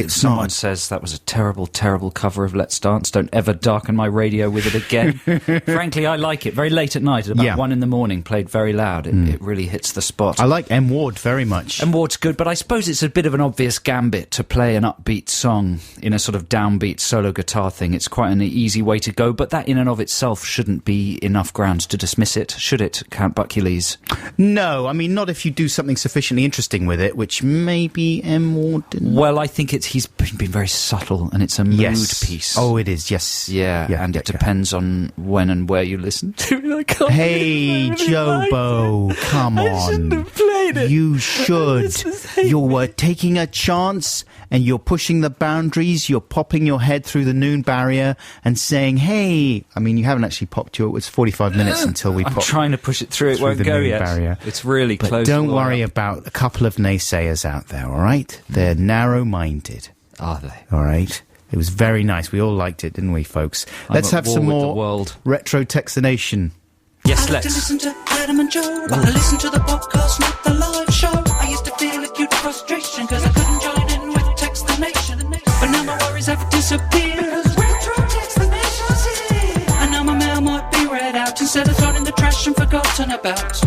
Someone says that was a terrible, terrible cover of Let's Dance. Don't ever darken my radio with it again. Frankly, I like it. Very late at night, at about 1 a.m, played very loud. It really hits the spot. I like M. Ward very much. M. Ward's good, but I suppose it's a bit of an obvious gambit to play an upbeat song in a sort of downbeat solo guitar thing. It's quite an easy way to go, but that in and of itself shouldn't be enough grounds to dismiss it, should it, Count Buckules? No, I mean, not if you do something sufficiently interesting with it, which maybe M. Ward didn't. Well, I think he's been very subtle, and it's a mood piece. Oh, it is, yes. Yeah, and it depends on when and where you listen to it. Hey, Jobo, come on. I shouldn't have played it. You should. You were taking a chance, and you're pushing the boundaries. You're popping your head through the noon barrier and saying, hey. I mean, you haven't actually popped your... It's 45 minutes until we pop... I'm trying to push it through. It won't the go noon yet. Barrier. It's really but close. Don't worry about a couple of naysayers out there, all right? They're narrow-minded. Are they? All right? It was very nice. We all liked it, didn't we, folks? Let's have some more retro-textination. Yes, I like to listen to Adam and Joe, but I listen to the podcast, not the live show. I used to feel acute frustration because I couldn't join in with Textination. But now my worries have disappeared because retro-textination's here. And now my mail might be read out instead of thrown in the trash and forgotten about.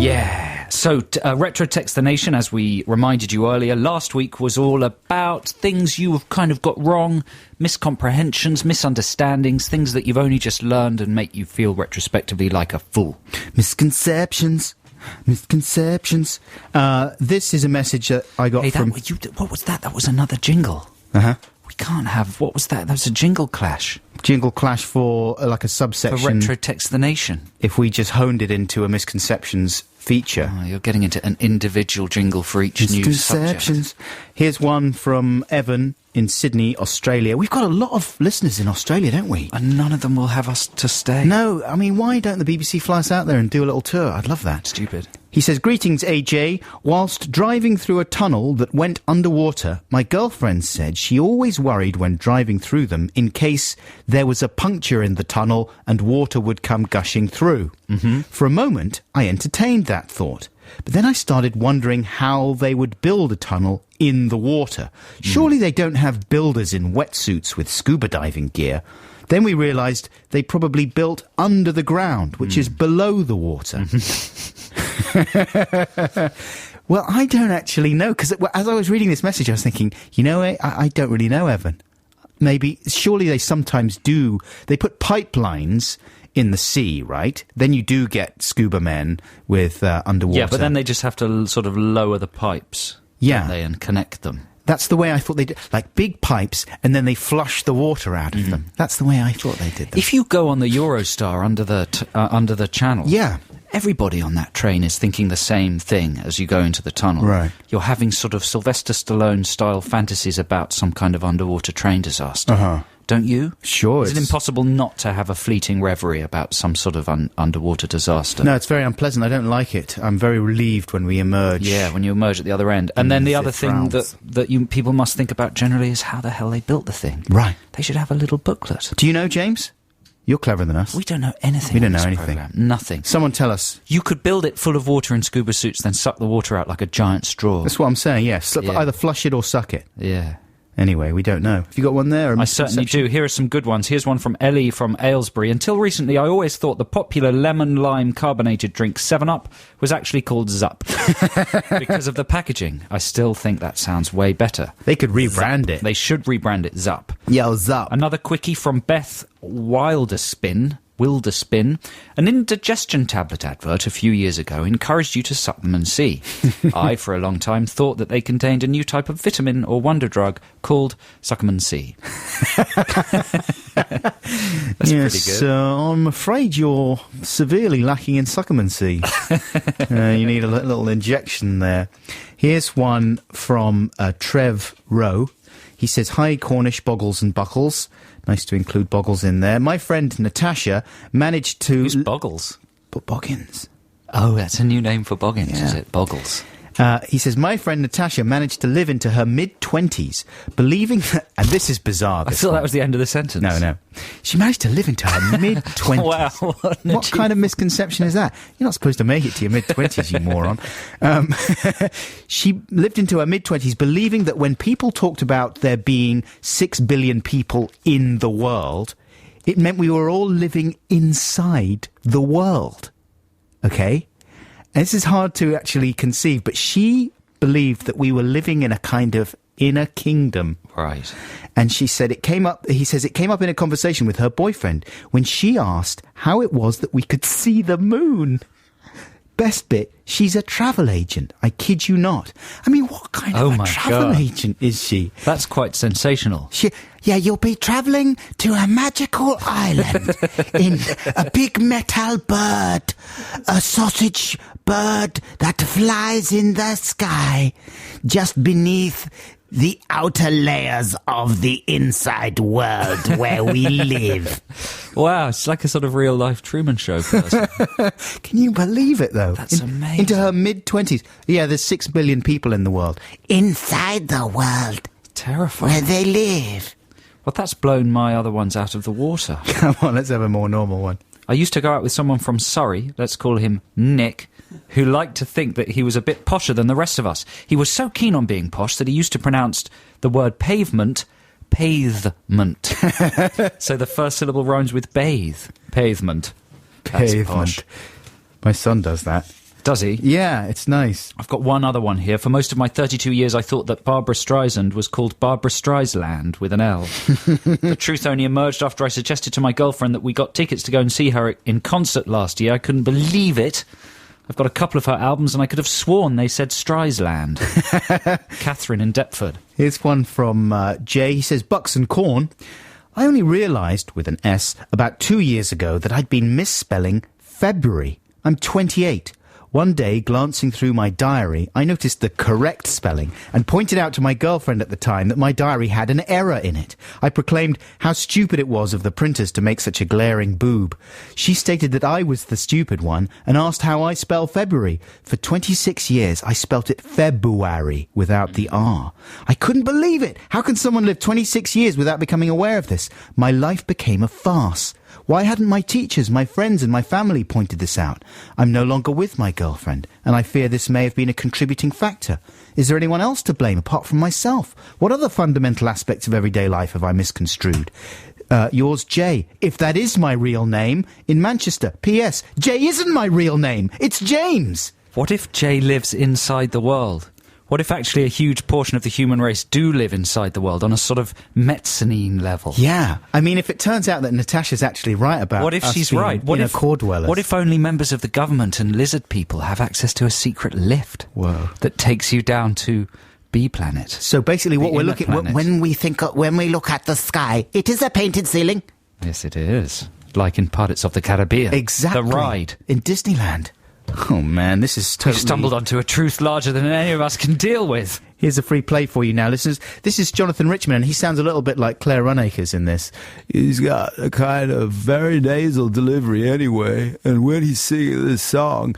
Yeah. So, retro-textination, as we reminded you earlier, last week was all about things you have kind of got wrong, miscomprehensions, misunderstandings, things that you've only just learned and make you feel retrospectively like a fool. Misconceptions. This is a message that I got from... What was that? That was another jingle. Uh-huh. We can't have... What was that? That was a jingle clash. Jingle clash for like a subsection... For retro-textination. If we just honed it into a misconceptions feature. Oh, you're getting into an individual jingle for each new subject. Here's one from Evan in Sydney, Australia. We've got a lot of listeners in Australia, don't we? And none of them will have us to stay. No, I mean, why don't the BBC fly us out there and do a little tour? I'd love that. Stupid. He says, greetings, AJ. Whilst driving through a tunnel that went underwater, my girlfriend said she always worried when driving through them in case there was a puncture in the tunnel and water would come gushing through. Mm-hmm. For a moment, I entertained that thought. But then I started wondering how they would build a tunnel in the water. Surely they don't have builders in wetsuits with scuba diving gear. Then we realised they probably built under the ground, which is below the water. Well, I don't actually know, because as I was reading this message, I was thinking, I don't really know, Evan. Surely they sometimes do. They put pipelines in the sea, right? Then you do get scuba men with underwater. Yeah, but then they just have to sort of lower the pipes, don't they, and connect them. That's the way I thought they did. Like big pipes, and then they flush the water out of them. That's the way I thought they did them. If you go on the Eurostar under the channel, everybody on that train is thinking the same thing as you go into the tunnel. Right. You're having sort of Sylvester Stallone-style fantasies about some kind of underwater train disaster. Uh-huh. Don't you? Sure. Is it impossible not to have a fleeting reverie about some sort of underwater disaster? No, it's very unpleasant. I don't like it. I'm very relieved when we emerge. Yeah, when you emerge at the other end. And then the other thing that people must think about generally is how the hell they built the thing. Right. They should have a little booklet. Do you know, James? You're cleverer than us. We don't know anything. We don't know anything. Program. Nothing. Someone tell us. You could build it full of water in scuba suits, then suck the water out like a giant straw. That's what I'm saying, yes. Yeah. Either flush it or suck it. Yeah. Anyway, we don't know. Have you got one there? I certainly do. Here are some good ones. Here's one from Ellie from Aylesbury. Until recently, I always thought the popular lemon-lime carbonated drink 7-Up was actually called Zup. Because of the packaging. I still think that sounds way better. They could rebrand it. They should rebrand it Zup. Yeah, Zup. Another quickie from Beth Wilderspin. An indigestion tablet advert a few years ago encouraged you to suck them and see. I, for a long time, thought that they contained a new type of vitamin or wonder drug called Suckerman C. That's pretty good. I'm afraid you're severely lacking in Suckerman C. You need a little injection there. Here's one from Trev Rowe. He says, hi, Cornish Boggles and Buckles. Nice to include Boggles in there. My friend Natasha managed to... Who's Boggles? Boggins. Oh, that's a new name for Boggins, is it? Boggles. He says, my friend Natasha managed to live into her mid-20s, believing that... And this is bizarre. I thought that was the end of the sentence. No. She managed to live into her mid-20s. Wow. What kind of misconception is that? You're not supposed to make it to your mid-20s, you moron. She lived into her mid-20s, believing that when people talked about there being 6 billion people in the world, it meant we were all living inside the world. Okay? And this is hard to actually conceive, but she believed that we were living in a kind of inner kingdom. Right. And she said he says it came up in a conversation with her boyfriend when she asked how it was that we could see the moon. Best bit, she's a travel agent. I kid you not. I mean, what kind of a travel agent is she? That's quite sensational. You'll be travelling to a magical island in a big metal bird, a sausage bird that flies in the sky just beneath the outer layers of the inside world where we live. Wow, it's like a sort of real-life Truman Show person. Can you believe it, though? That's amazing. Into her mid-20s. Yeah, there's 6 billion people in the world. Inside the world. Terrifying. Where they live. Well, that's blown my other ones out of the water. Come on, let's have a more normal one. I used to go out with someone from Surrey, let's call him Nick, who liked to think that he was a bit posher than the rest of us. He was so keen on being posh that he used to pronounce the word pavement, pavement. So the first syllable rhymes with bathe. Pavement. That's posh. My son does that. Does he? Yeah, it's nice. I've got one other one here. For most of my 32 years, I thought that Barbra Streisand was called Barbra Streisland with an L. The truth only emerged after I suggested to my girlfriend that we got tickets to go and see her in concert last year. I couldn't believe it. I've got a couple of her albums and I could have sworn they said Streisland. Catherine in Deptford. Here's one from Jay. He says, Bucks and Corn. I only realised, with an S, about 2 years ago that I'd been misspelling February. I'm 28. One day, glancing through my diary, I noticed the correct spelling and pointed out to my girlfriend at the time that my diary had an error in it. I proclaimed how stupid it was of the printers to make such a glaring boob. She stated that I was the stupid one and asked how I spell February. For 26 years, I spelt it February without the R. I couldn't believe it. How can someone live 26 years without becoming aware of this? My life became a farce. Why hadn't my teachers, my friends and my family pointed this out? I'm no longer with my girlfriend, and I fear this may have been a contributing factor. Is there anyone else to blame apart from myself? What other fundamental aspects of everyday life have I misconstrued? Yours, Jay. If that is my real name, in Manchester. P.S. Jay isn't my real name. It's James. What if Jay lives inside the world? What if actually a huge portion of the human race do live inside the world on a sort of mezzanine level? Yeah. I mean, if it turns out that Natasha's actually right about what if us she's being, right? What if core dwellers? What if only members of the government and lizard people have access to a secret lift? Whoa. That takes you down to B planet? So basically what we're looking at, when we look at the sky, it is a painted ceiling. Yes, it is. Like in Pirates of the Caribbean. Exactly. The ride. In Disneyland. Oh, man, this is totally... We stumbled onto a truth larger than any of us can deal with. Here's a free play for you now, listeners. This is Jonathan Richman, and he sounds a little bit like Claire Runacres in this. He's got a kind of very nasal delivery anyway, and when he's singing this song,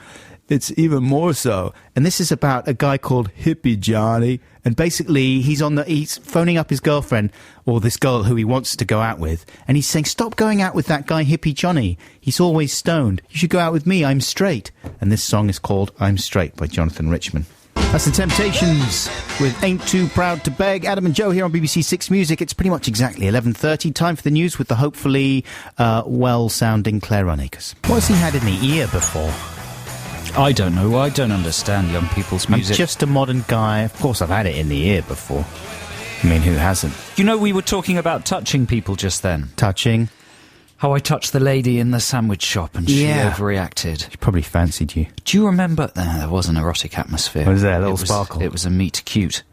it's even more so. And this is about a guy called Hippie Johnny, and basically he's phoning up his girlfriend, or this girl who he wants to go out with, and he's saying, stop going out with that guy Hippie Johnny. He's always stoned. You should go out with me. I'm straight. And this song is called I'm Straight by Jonathan Richman. That's The Temptations with Ain't Too Proud to Beg. Adam and Joe here on BBC Six Music. It's pretty much exactly 11:30. Time for the news with the hopefully well-sounding Claire Runacres. What's he had in the ear before? I don't know. I don't understand young people's music. I'm just a modern guy. Of course, I've had it in the ear before. I mean, who hasn't? You know, we were talking about touching people just then. Touching? How I touched the lady in the sandwich shop and she overreacted. She probably fancied you. Do you remember? There was an erotic atmosphere. Was there a little sparkle? It was a meet cute.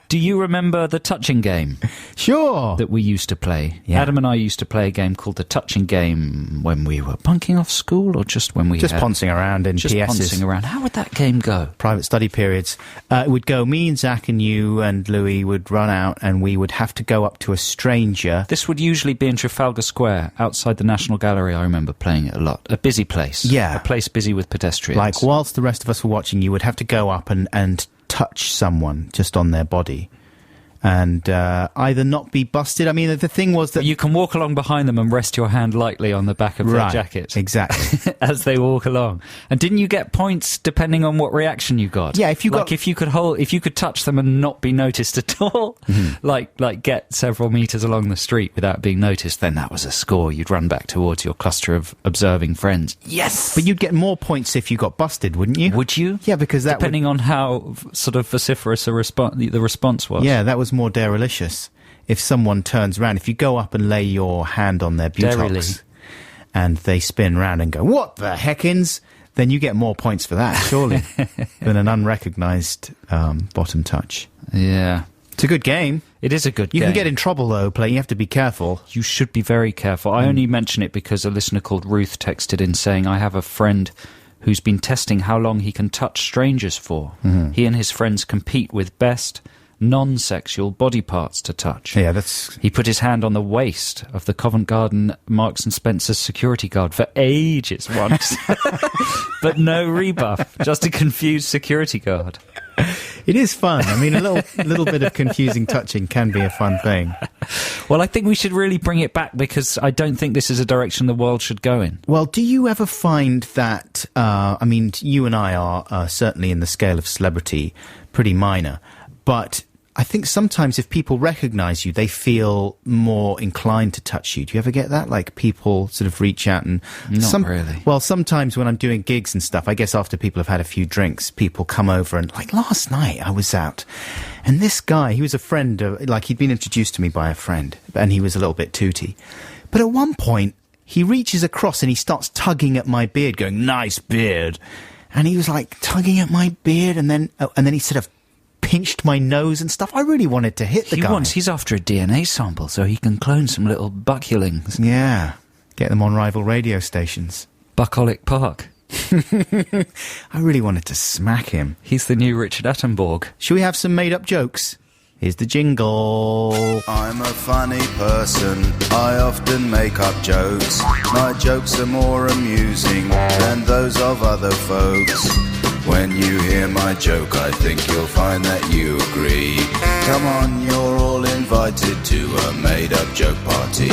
Do you remember the touching game Sure. that we used to play? Yeah. Adam and I used to play a game called the touching game when we were bunking off school, or just when we Just had... poncing around in Just PSs. poncing around. How would that game go? Private study periods. It would go, me and Zach and you and Louis would run out and we would have to go up to a stranger. This would usually be in Trafalgar Square, outside the National Gallery. I remember playing it a lot. A busy place. Yeah. A place busy with pedestrians. Like, whilst the rest of us were watching, you would have to go up and touch someone just on their body. And either not be busted. I mean, the thing was that... You can walk along behind them and rest your hand lightly on the back of their jacket. Exactly. As they walk along. And didn't you get points depending on what reaction you got? Yeah, if you if you could touch them and not be noticed at all, like get several metres along the street without being noticed, then that was a score. You'd run back towards your cluster of observing friends. Yes! But you'd get more points if you got busted, wouldn't you? Would you? Yeah, because that depending on how sort of vociferous the response was. Yeah, that was more derelicious. If someone turns around, if you go up and lay your hand on their buttocks and they spin round and go, "What the heckins?" then you get more points for that, surely, than an unrecognised bottom touch. Yeah. It's a good game. It is a good game. You can get in trouble, though, playing. You have to be careful. You should be very careful. I only mention it because a listener called Ruth texted in saying, I have a friend who's been testing how long he can touch strangers for. He and his friends compete with best non-sexual body parts to touch. Yeah, that's... He put his hand on the waist of the Covent Garden Marks and Spencer's security guard for ages once. But no rebuff, just a confused security guard. It is fun. I mean, a little bit of confusing touching can be a fun thing. Well, I think we should really bring it back because I don't think this is a direction the world should go in. Well, do you ever find that, I mean, you and I are certainly in the scale of celebrity pretty minor, but I think sometimes if people recognise you, they feel more inclined to touch you. Do you ever get that? Like people sort of reach out and... Not really. Well, sometimes when I'm doing gigs and stuff, I guess after people have had a few drinks, people come over and... Like last night, I was out and this guy, he was a friend, like he'd been introduced to me by a friend and he was a little bit tooty. But at one point, he reaches across and he starts tugging at my beard, going, "Nice beard." And he was like tugging at my beard and then he sort of pinched my nose and stuff. I really wanted to hit the guy. He's after a DNA sample so he can clone some little buckulings. Yeah. Get them on rival radio stations. Bucolic Park. I really wanted to smack him. He's the new Richard Attenborough. Should we have some made-up jokes? Here's the jingle. I'm a funny person, I often make up jokes. My jokes are more amusing than those of other folks. When you hear my joke, I think you'll find that you agree. Come on, you're all invited to a made-up joke party.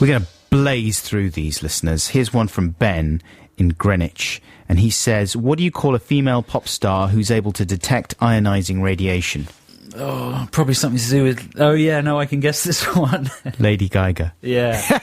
We're going to blaze through these, listeners. Here's one from Ben in Greenwich. And he says, what do you call a female pop star who's able to detect ionising radiation? Oh, probably something to do with... Oh, yeah, no, I can guess this one. Lady Gaga. Yeah.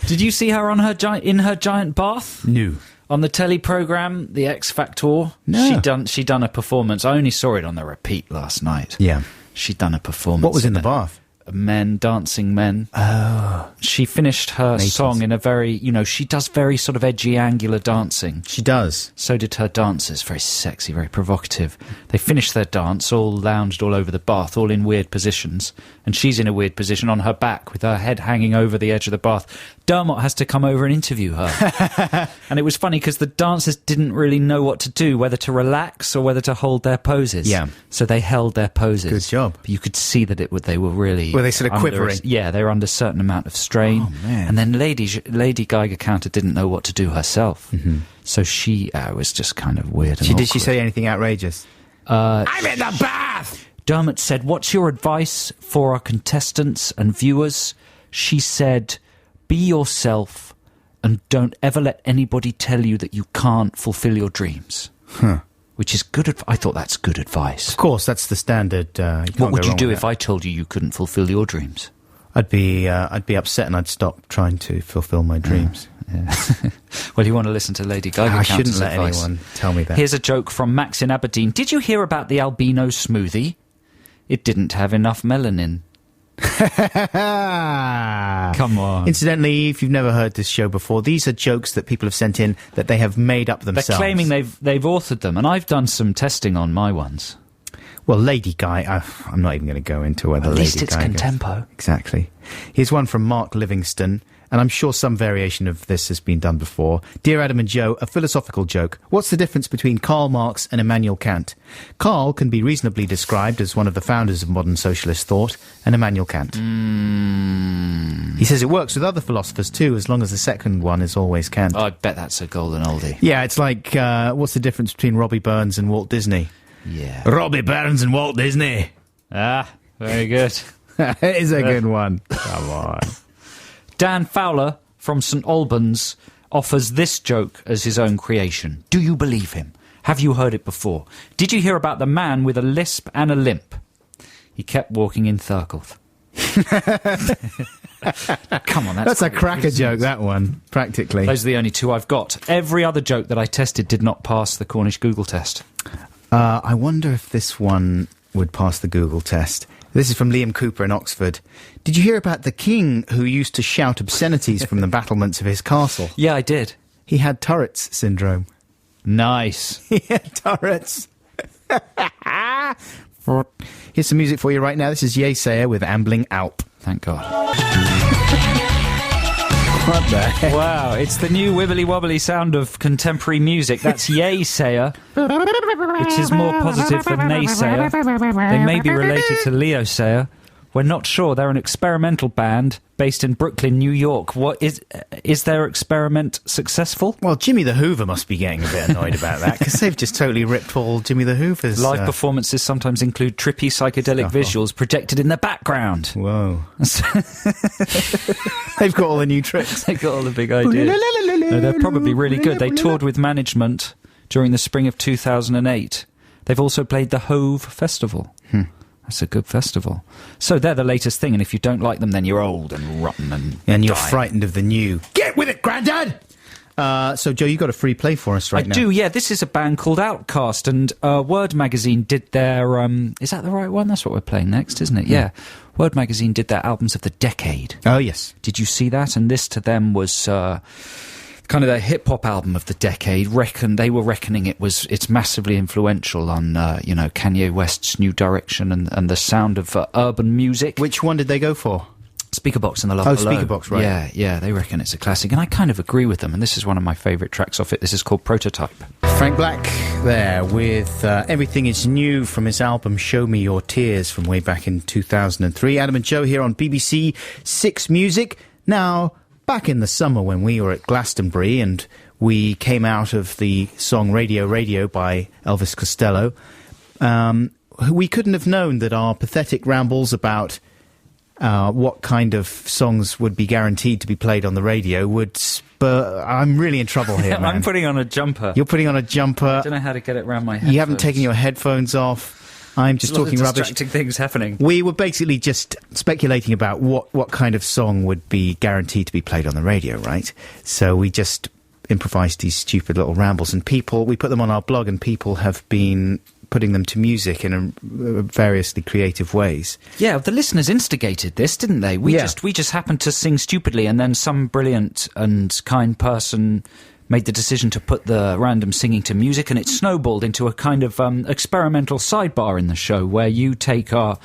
Did you see her on her in her giant bath? No. On the telly programme, The X Factor? No. She done a performance. I only saw it on the repeat last night. Yeah. She'd done a performance. What was in the bath? Men, dancing men. Oh. She finished her 80s. song in a very, she does very sort of edgy, angular dancing. She does. So did her dancers. Very sexy, very provocative. They finished their dance, all lounged all over the bath, all in weird positions. And she's in a weird position on her back with her head hanging over the edge of the bath. Dermot has to come over and interview her. And it was funny because the dancers didn't really know what to do, whether to relax or whether to hold their poses. Yeah. So they held their poses. Good job. But you could see that they were really... Were they sort of quivering? Yeah, they were under a certain amount of strain. Oh, man. And then Lady Geiger Counter didn't know what to do herself. Mm-hmm. So she was just kind of weird and Did she say anything outrageous? I'm in the bath! Dermot said, what's your advice for our contestants and viewers? She said, be yourself and don't ever let anybody tell you that you can't fulfill your dreams. Huh. Which is good I thought that's good advice. Of course, that's the standard. What would you do if I told you couldn't fulfill your dreams? I'd be upset and I'd stop trying to fulfill my dreams. Yeah. Well, you want to listen to Lady Gaga I Counter's shouldn't let advice. anyone tell me that. Here's a joke from Max in Aberdeen. Did you hear about the albino smoothie? It didn't have enough melanin. Come on. Incidentally, if you've never heard this show before, these are jokes that people have sent in that they have made up themselves. They're claiming they've authored them, and I've done some testing on my ones. Well, Lady Guy, I'm not even going to go into whether Lady Guy... At least it's contempo. Exactly. Here's one from Mark Livingston, and I'm sure some variation of this has been done before. Dear Adam and Joe, a philosophical joke. What's the difference between Karl Marx and Immanuel Kant? Karl can be reasonably described as one of the founders of modern socialist thought, and Immanuel Kant. He says it works with other philosophers too, as long as the second one is always Kant. Oh, I bet that's a golden oldie. Yeah, it's like, what's the difference between Robbie Burns and Walt Disney? Yeah. Robbie Burns and Walt Disney. Ah, very good. It is a good one. Come on. Dan Fowler from St Albans offers this joke as his own creation. Do you believe him? Have you heard it before? Did you hear about the man with a lisp and a limp? He kept walking in circles. Come on, that's a cracker joke, that one, practically. Those are the only two I've got. Every other joke that I tested did not pass the Cornish Google test. I wonder if this one would pass the Google test. This is from Liam Cooper in Oxford. Did you hear about the king who used to shout obscenities from the battlements of his castle? Yeah, I did. He had Tourette's syndrome. Nice. He had Tourette's. Here's some music for you right now. This is Yesayer with Ambling Alp. Thank God. What the heck? Wow, it's the new wibbly-wobbly sound of contemporary music. That's Yesayer, which is more positive than Naysayer. They may be related to Leo Sayer. We're not sure. They're an experimental band based in Brooklyn, New York. What is their experiment successful? Well, Jimmy the Hoover must be getting a bit annoyed about that, because they've just totally ripped all Jimmy the Hoover's... Live performances sometimes include trippy psychedelic visuals projected in the background. Whoa. They've got all the new tricks. They've got all the big ideas. No, they're probably really good. They toured with management during the spring of 2008. They've also played the Hove Festival. That's a good festival. So they're the latest thing, and if you don't like them, then you're old and rotten and you're dying. Frightened of the new. Get with it, Grandad! So, Joe, you got a free play for us right now. I do, yeah. This is a band called Outcast, and Word Magazine did their... is that the right one? That's what we're playing next, isn't it? Yeah. Word Magazine did their albums of the decade. Oh, yes. Did you see that? And this to them was... kind of their hip-hop album of the decade. They were reckoning it's massively influential on, Kanye West's new direction and the sound of urban music. Which one did they go for? Speakerbox and the Love Below. Speakerbox, right. Yeah, they reckon it's a classic, and I kind of agree with them, and this is one of my favourite tracks off it. This is called Prototype. Frank Black there with Everything Is New from his album Show Me Your Tears from way back in 2003. Adam and Joe here on BBC 6 Music. Now... back in the summer when we were at Glastonbury and we came out of the song Radio Radio by Elvis Costello, we couldn't have known that our pathetic rambles about what kind of songs would be guaranteed to be played on the radio would spur... I'm really in trouble here, man. I'm putting on a jumper. You're putting on a jumper. I don't know how to get it around my headphones. You haven't taken your headphones off. I'm just talking rubbish. Distracting things happening. We were basically just speculating about what kind of song would be guaranteed to be played on the radio, right? So we just improvised these stupid little rambles, and we put them on our blog, and people have been putting them to music in variously creative ways. Yeah, the listeners instigated this, didn't they? We just happened to sing stupidly, and then some brilliant and kind person made the decision to put the random singing to music, and it snowballed into a kind of experimental sidebar in the show where you take our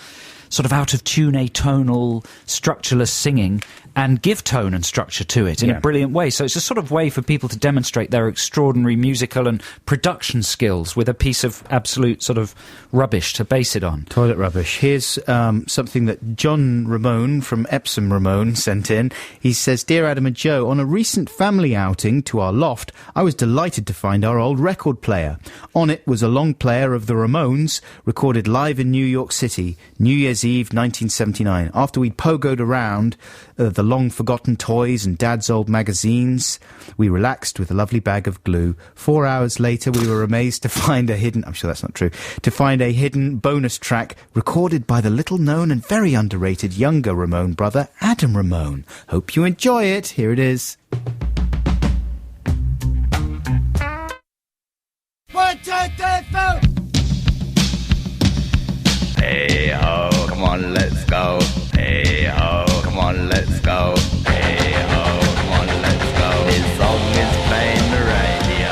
sort of out-of-tune, atonal, structureless singing and give tone and structure to it in a brilliant way. So it's a sort of way for people to demonstrate their extraordinary musical and production skills with a piece of absolute sort of rubbish to base it on. Toilet rubbish. Here's something that John Ramone from Epsom Ramone sent in. He says, Dear Adam and Joe, on a recent family outing to our loft, I was delighted to find our old record player. On it was a long player of the Ramones, recorded live in New York City, New Year's Eve 1979. After we'd pogoed around the long-forgotten toys and Dad's old magazines, we relaxed with a lovely bag of glue. 4 hours later, we were amazed to find a hidden... I'm sure that's not true. To find a hidden bonus track recorded by the little-known and very underrated younger Ramone brother, Adam Ramone. Hope you enjoy it. Here it is. 1, 2, 3, 4. Hey ho, come on, let's go. Hey ho, come on, let's go. Hey ho, come on, let's go. This song is playing the radio.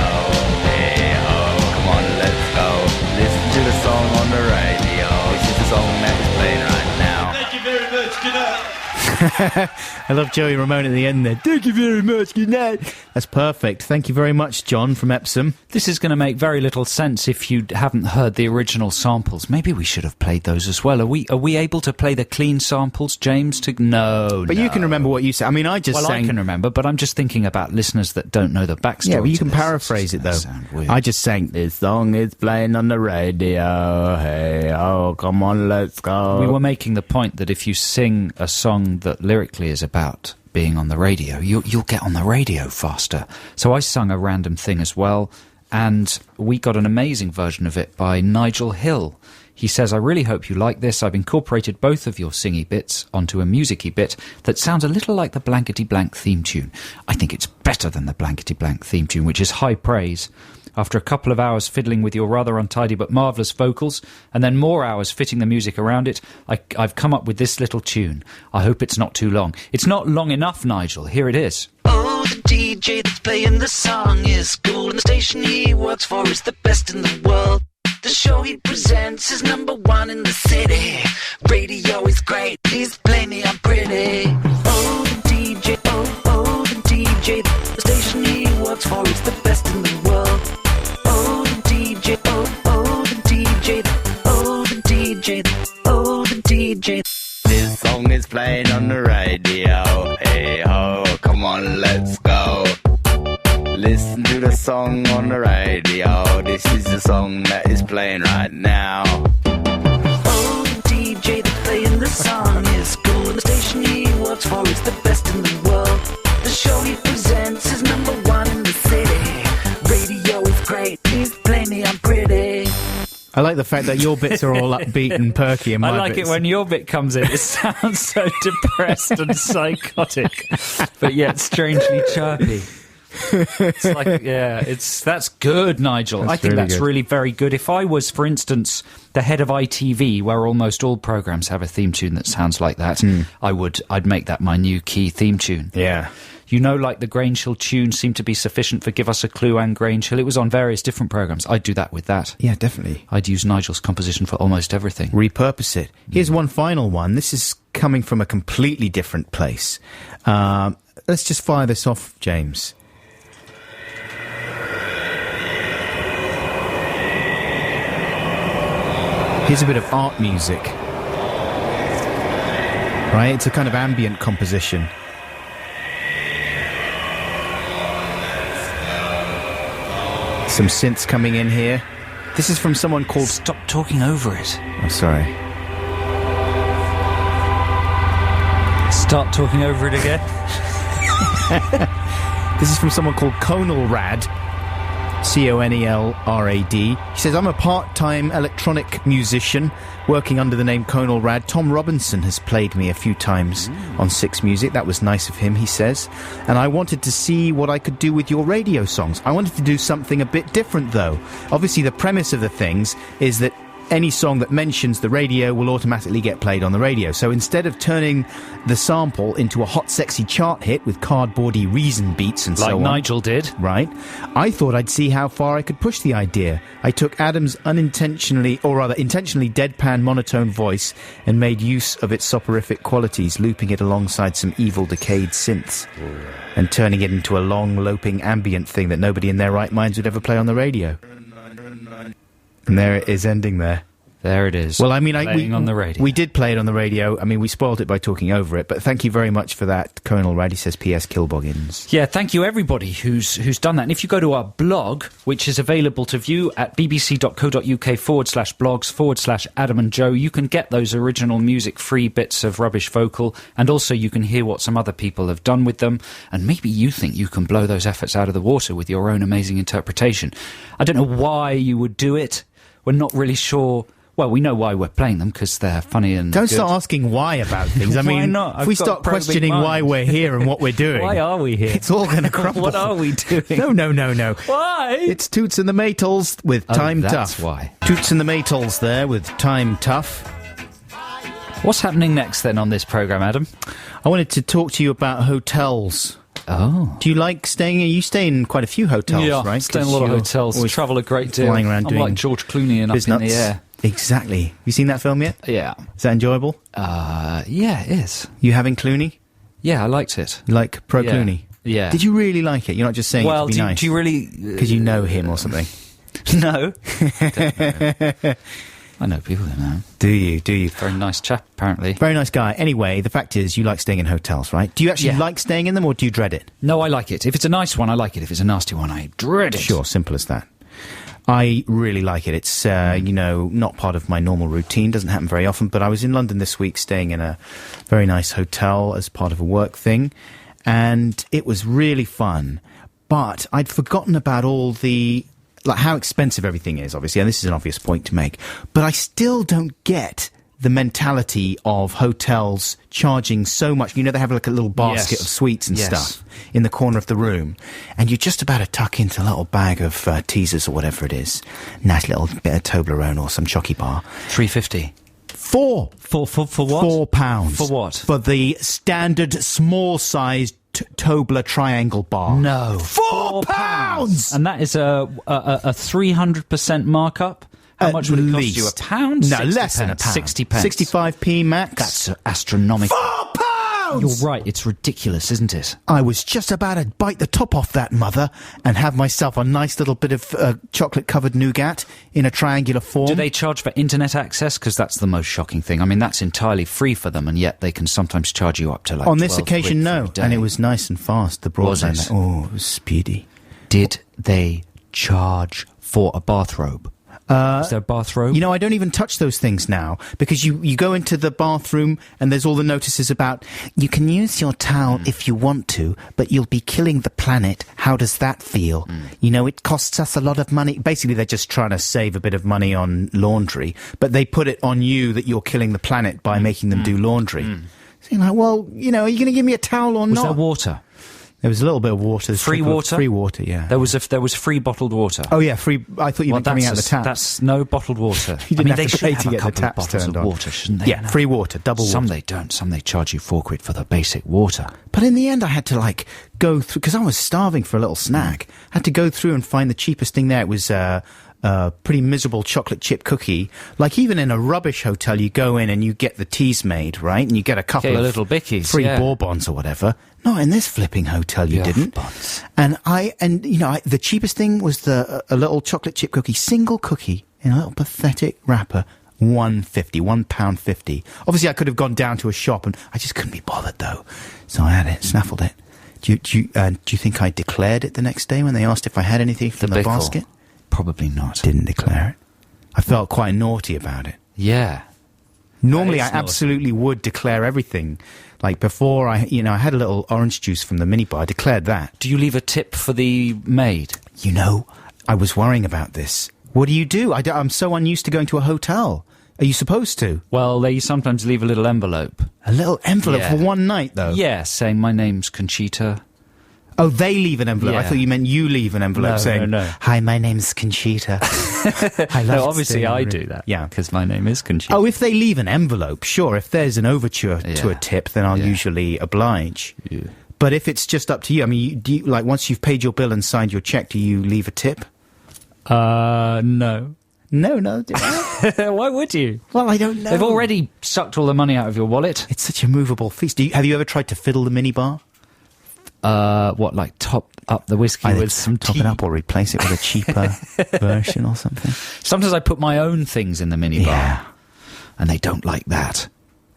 Hey ho, come on, let's go. Listen to the song on the radio. This is the song that is playing right now. Thank you very much. Good night. I love Joey Ramone at the end there. Thank you very much. Good night. That's perfect. Thank you very much, John from Epsom. This is going to make very little sense if you haven't heard the original samples. Maybe we should have played those as well. Are we able to play the clean samples, James? No. But you can remember what you said. I mean, I can remember, but I'm just thinking about listeners that don't know the backstory. Yeah, but you can this. paraphrase it, though. I just sang, this song is playing on the radio. Hey, oh, come on, let's go. We were making the point that if you sing a song that lyrically is about being on the radio, you'll get on the radio faster. So I sung a random thing as well, and we got an amazing version of it by Nigel Hill. He says, I really hope you like this. I've incorporated both of your singy bits onto a musicy bit that sounds a little like the Blankety Blank theme tune. I think it's better than the Blankety Blank theme tune, which is high praise. After a couple of hours fiddling with your rather untidy but marvellous vocals, and then more hours fitting the music around it, I've come up with this little tune. I hope it's not too long. It's not long enough, Nigel. Here it is. Oh, the DJ that's playing the song is cool, and the station he works for is the best in the world. The show he presents is #1 in the city. Radio is great, please play me, I'm pretty. Oh, the DJ, oh, the DJ, the station he works for is the best in the world. Oh, the DJ, oh, the DJ, oh, the DJ, oh, the DJ. This song is playing on the radio. Hey ho, come on, let's go. Listen to the song on the radio. This is the song that is playing right now. Oh, the DJ that's playing the song is cool, and the station he works for is the best in the world. The show he presents is #1 in the city. Radio is great, please play me, I'm pretty. I like the fact that your bits are all upbeat and perky, and my I like bits... it when your bit comes in. It sounds so depressed and psychotic, but yet strangely chirpy. It's like, yeah, that's good, Nigel. I think that's really very good. If I was, for instance, the head of ITV, where almost all programmes have a theme tune that sounds like that, I'd make that my new key theme tune. Yeah. You know, like the Grange Hill tune seemed to be sufficient for Give Us a Clue and Grange Hill. It was on various different programmes. I'd do that with that. Yeah, definitely. I'd use Nigel's composition for almost everything. Repurpose it. Here's one final one. This is coming from a completely different place. Let's just fire this off, James. Here's a bit of art music. Right? It's a kind of ambient composition. Some synths coming in here. This is from someone called... Stop talking over it. Oh, sorry. Start talking over it again. This is from someone called Conelrad. Conelrad. He says, I'm a part-time electronic musician working under the name Conelrad. Tom Robinson has played me a few times on Six Music. That was nice of him, he says. And I wanted to see what I could do with your radio songs. I wanted to do something a bit different, though. Obviously, the premise of the things is that any song that mentions the radio will automatically get played on the radio. So instead of turning the sample into a hot, sexy chart hit with cardboardy reason beats and so on... Like Nigel did. Right. I thought I'd see how far I could push the idea. I took Adam's intentionally deadpan monotone voice and made use of its soporific qualities, looping it alongside some evil, decayed synths and turning it into a long, loping ambient thing that nobody in their right minds would ever play on the radio. And there it is, ending there. There it is. Well, I mean, on the radio. We did play it on the radio. I mean, we spoiled it by talking over it. But thank you very much for that, Colonel Rad. He says, P.S. Kilboggins. Yeah, thank you everybody who's done that. And if you go to our blog, which is available to view at bbc.co.uk/blogs/Adam and Joe, you can get those original music-free bits of rubbish vocal, and also you can hear what some other people have done with them. And maybe you think you can blow those efforts out of the water with your own amazing interpretation. I don't know why you would do it. We're not really sure. Well, we know why we're playing them, because they're funny and Don't good. Start asking why about things. I mean, not? If we start questioning why we're here and what we're doing... Why are we here? It's all going to crumble. What are we doing? No. Why? It's Toots and the Maytals with Time that's Tough. Why. Toots and the Maytals there with Time Tough. What's happening next then on this programme, Adam? I wanted to talk to you about hotels. Oh. Do you like staying? You stay in quite a few hotels, Yeah, right? stay in a lot of hotels. Travel a great deal. Flying around I'm doing like George Clooney and up in the air. Exactly. Have you seen that film yet? Yeah. Is that enjoyable? Yeah, it is. You having Clooney? Yeah, I liked it. You like pro Yeah. Clooney? Yeah. Did you really like it? You're not just saying it to be nice? Do you really... Because you know him or something. No. I know people who know. Do you? Very nice chap, apparently. Very nice guy. Anyway, the fact is, you like staying in hotels, right? Do you actually like staying in them, or do you dread it? No, I like it. If it's a nice one, I like it. If it's a nasty one, I dread it. Sure, simple as that. I really like it. It's, not part of my normal routine. Doesn't happen very often. But I was in London this week staying in a very nice hotel as part of a work thing. And it was really fun. But I'd forgotten about all the... like how expensive everything is, obviously, and this is an obvious point to make. But I still don't get the mentality of hotels charging so much. You know, they have like a little basket of sweets and stuff in the corner of the room, and you're just about to tuck into a little bag of teasers or whatever it is. Nice little bit of Toblerone or some chocky bar. $3.50. For what? £4. For what? For the standard small-sized Tobler triangle bar. No. £4! And that is a 300% markup? How much would it cost you? £1? No, less than £1. 60p. 65p max. That's astronomical. £4! You're right, it's ridiculous, isn't it? I was just about to bite the top off that, mother, and have myself a nice little bit of chocolate-covered nougat in a triangular form. Do they charge for internet access? Because that's the most shocking thing. I mean, that's entirely free for them, and yet they can sometimes charge you up to like on this occasion, no. And it was nice and fast, the broadband. Was it? Oh, it was speedy. Did they charge for a bathrobe? Is there a bathrobe? You know, I don't even touch those things now, because you go into the bathroom and there's all the notices about, you can use your towel if you want to, but you'll be killing the planet. How does that feel? You know, it costs us a lot of money. Basically, they're just trying to save a bit of money on laundry, but they put it on you that you're killing the planet by making them do laundry. So you're like, well, you know, are you going to give me a towel or not? Was there water? There was a little bit of water. Free water? Free water, yeah. There was free bottled water. Oh, yeah, free... I thought you were coming out of the tap. That's no bottled water. You didn't have they to should pay have to a get the couple of taps bottles turned of on. water, shouldn't they? Yeah, free water, double water. Some they don't. Some they charge you £4 for the basic water. But in the end, I had to, like, go through... because I was starving for a little snack. I had to go through and find the cheapest thing there. It was... pretty miserable chocolate chip cookie. Like, even in a rubbish hotel, you go in and you get the teas made, right? And you get a couple of little bickies, free bourbons or whatever. Not in this flipping hotel, you didn't. And the cheapest thing was a little chocolate chip cookie, single cookie in a little pathetic wrapper. £1.50. Obviously, I could have gone down to a shop, and I just couldn't be bothered, though. So I had it, snaffled it. Do you think I declared it the next day when they asked if I had anything from the basket? Probably not. Didn't declare it. I felt quite naughty about it. Yeah. Normally, I absolutely would declare everything. Like, before I had a little orange juice from the minibar. I declared that. Do you leave a tip for the maid? You know, I was worrying about this. What do you do? I'm so unused to going to a hotel. Are you supposed to? Well, they sometimes leave a little envelope. A little envelope for one night, though? Yeah, saying, my name's Conchita. Oh, they leave an envelope. I thought you meant you leave an envelope saying, "Hi, my name's Conchita." Obviously I do that. Yeah, because my name is Conchita. Oh, if they leave an envelope, sure. If there's an overture to a tip, then I'll usually oblige. Yeah. But if it's just up to you, I mean, do you, like, once you've paid your bill and signed your check, do you leave a tip? No. No. Why would you? Well, I don't know. They've already sucked all the money out of your wallet. It's such a movable feast. Have you ever tried to fiddle the minibar? What, like top up the whiskey with some top it up or replace it with a cheaper version or something? Sometimes I put my own things in the minibar, and they don't like that.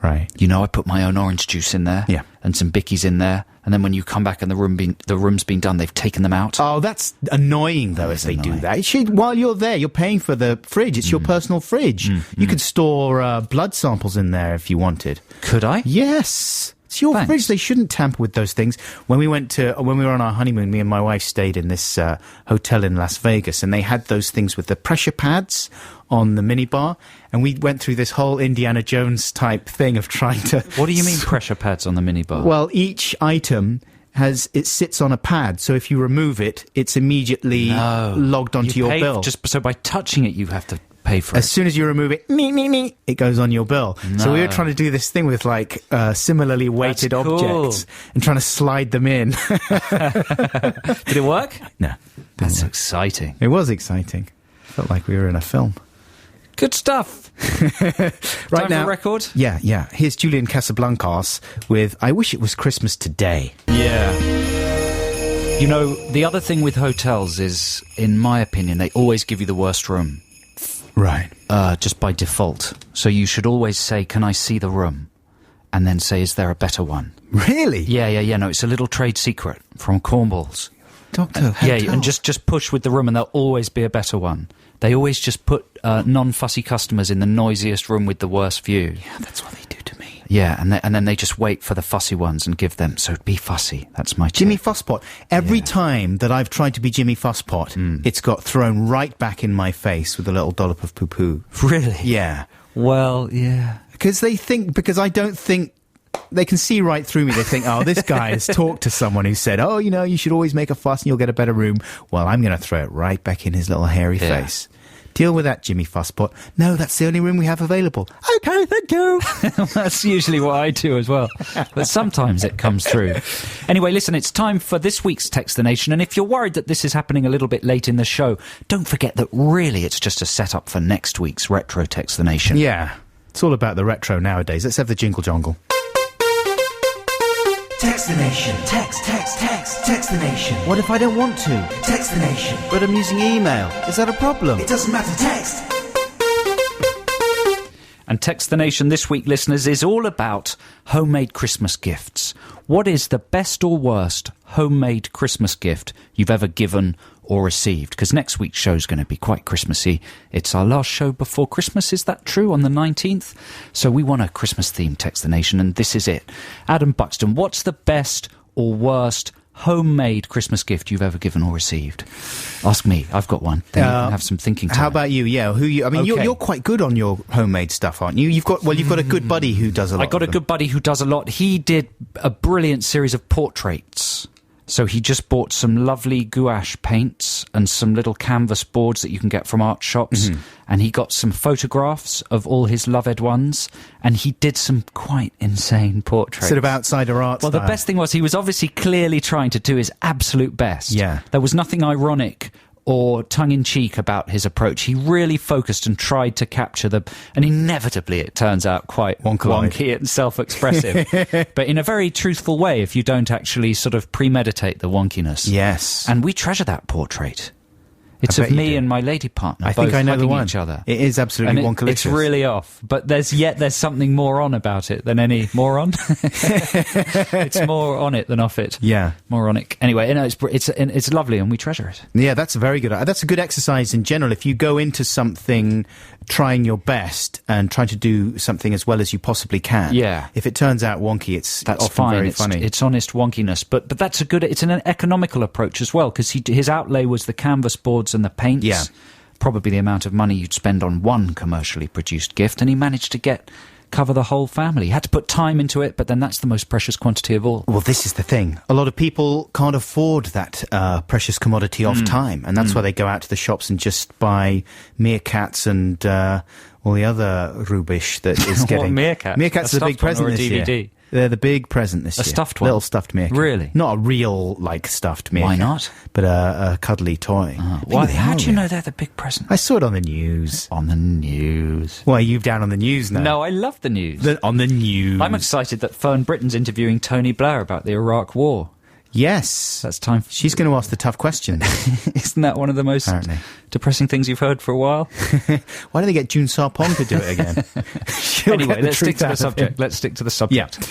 Right. You know, I put my own orange juice in there, and some bickies in there, and then when you come back and the room's been done, they've taken them out. Oh, that's annoying, though, if they do that. It should, while you're there, you're paying for the fridge. It's your personal fridge. You could store blood samples in there if you wanted. Could I? Yes. It's your fridge. They shouldn't tamper with those things. When we were on our honeymoon, me and my wife stayed in this hotel in Las Vegas, and they had those things with the pressure pads on the minibar, and we went through this whole Indiana Jones type thing of trying to... What do you mean pressure pads on the minibar? Well, each item it sits on a pad, so if you remove it, it's immediately logged onto your bill. So by touching it, you have to pay for it. As soon as you remove it, it goes on your bill. No. So we were trying to do this thing with similarly weighted objects and trying to slide them in. Did it work? No. That's exciting. It was exciting. Felt like we were in a film. Good stuff. Right Time now, for a record? Yeah. Here's Julian Casablancas with I Wish It Was Christmas Today. Yeah. You know, the other thing with hotels is, in my opinion, they always give you the worst room. Right. Just by default. So you should always say, can I see the room? And then say, is there a better one? Really? Yeah. No, it's a little trade secret from Cornwall's. Doctor, yeah, and just push with the room and there'll always be a better one. They always just put non-fussy customers in the noisiest room with the worst view. Yeah, that's what they do to me. Yeah, and then they just wait for the fussy ones and give them. So be fussy. That's my tip. Jimmy Fusspot. Every time that I've tried to be Jimmy Fusspot, it's got thrown right back in my face with a little dollop of poo-poo. Really? Yeah. Well, yeah. Because I don't think they can see right through me. They think, oh, this guy has talked to someone who said, oh, you should always make a fuss and you'll get a better room. Well, I'm going to throw it right back in his little hairy face. Deal with that, Jimmy Fusspot. No, that's the only room we have available. Okay, thank you. That's usually what I do as well. But sometimes it comes through. Anyway, listen, it's time for this week's Text the Nation. And if you're worried that this is happening a little bit late in the show, don't forget that really it's just a setup for next week's Retro Text the Nation. Yeah, it's all about the retro nowadays. Let's have the jingle jongle. Text the Nation. Text the Nation. What if I don't want to? Text the Nation. But I'm using email. Is that a problem? It doesn't matter, text. And Text the Nation this week, listeners, is all about homemade Christmas gifts. What is the best or worst homemade Christmas gift you've ever given or received? Because next week's show is going to be quite Christmassy. It's our last show before Christmas, is that true, on the 19th? So we want a Christmas-themed Text the Nation, and this is it. Adam Buxton, what's the best or worst homemade Christmas gift you've ever given or received? Ask me. I've got one. Then you can have some thinking time. How about you? Yeah, you're quite good on your homemade stuff, aren't you? You've got a good buddy who does a lot. I got a good buddy who does a lot. He did a brilliant series of portraits. So he just bought some lovely gouache paints and some little canvas boards that you can get from art shops. Mm-hmm. And he got some photographs of all his loved ones. And he did some quite insane portraits. Sort of outsider art Well, style. the best thing was he was obviously clearly trying to do his absolute best. Yeah. There was nothing ironic or tongue-in-cheek about his approach. He really focused and tried to capture and inevitably it turns out quite wonky and self-expressive, but in a very truthful way if you don't actually sort of premeditate the wonkiness. Yes. And we treasure that portrait. It's of me and my lady partner. I think I know the one. Each other. It is absolutely wonkalicious. It's really off, but there's something more on about it than any more on. It's more on it than off it. Yeah, moronic. Anyway, it's lovely, and we treasure it. Yeah, that's a very good. That's a good exercise in general. If you go into something trying your best and trying to do something as well as you possibly can. Yeah. If it turns out wonky, that's often fine. Very funny. It's honest wonkiness, but that's it's an economical approach as well, because his outlay was the canvas boards and the paints. Yeah. Probably the amount of money you'd spend on one commercially produced gift, and he managed to cover the whole family. He had to put time into it, but then that's the most precious quantity of all. Well, this is the thing. A lot of people can't afford that precious commodity of time, and that's why they go out to the shops and just buy meerkats and all the other rubbish that is getting... What, meerkats? Meerkats are the big present this year. They're the big present this year. A stuffed one? Little stuffed meerkat. Really? Not a real, stuffed meerkat. Why not? But a cuddly toy. How do you know they're the big present? I saw it on the news. On the news. Why, are you down on the news now? No, I love the news. On the news. I'm excited that Fern Britain's interviewing Tony Blair about the Iraq War. Yes. That's time. She's going to ask the tough questions. Isn't that one of the most depressing things you've heard for a while? Why do they get June Sarpong to do it again? Anyway, let's stick to the subject. Let's stick to the subject. Yeah.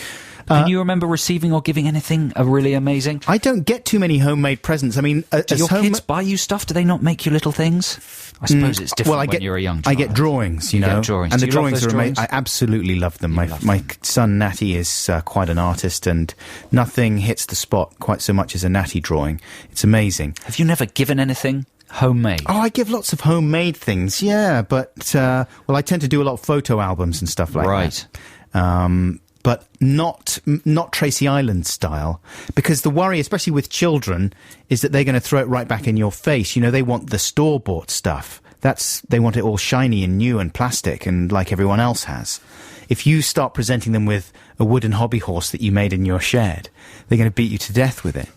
Can you remember receiving or giving anything really amazing? I don't get too many homemade presents. I mean, do your kids buy you stuff? Do they not make you little things? I suppose it's different when you're a young child. I get drawings, you know. Get drawings. And do the drawings are amazing. Drawings? I absolutely love them. My son Natty is quite an artist, and nothing hits the spot quite so much as a Natty drawing. It's amazing. Have you never given anything homemade? Oh, I give lots of homemade things, yeah. But, I tend to do a lot of photo albums and stuff like that. but not Tracy Island style, because the worry, especially with children, is that they're going to throw it right back in your face. You know, they want the store-bought stuff. They want it all shiny and new and plastic and like everyone else has. If you start presenting them with a wooden hobby horse that you made in your shed, they're going to beat you to death with it.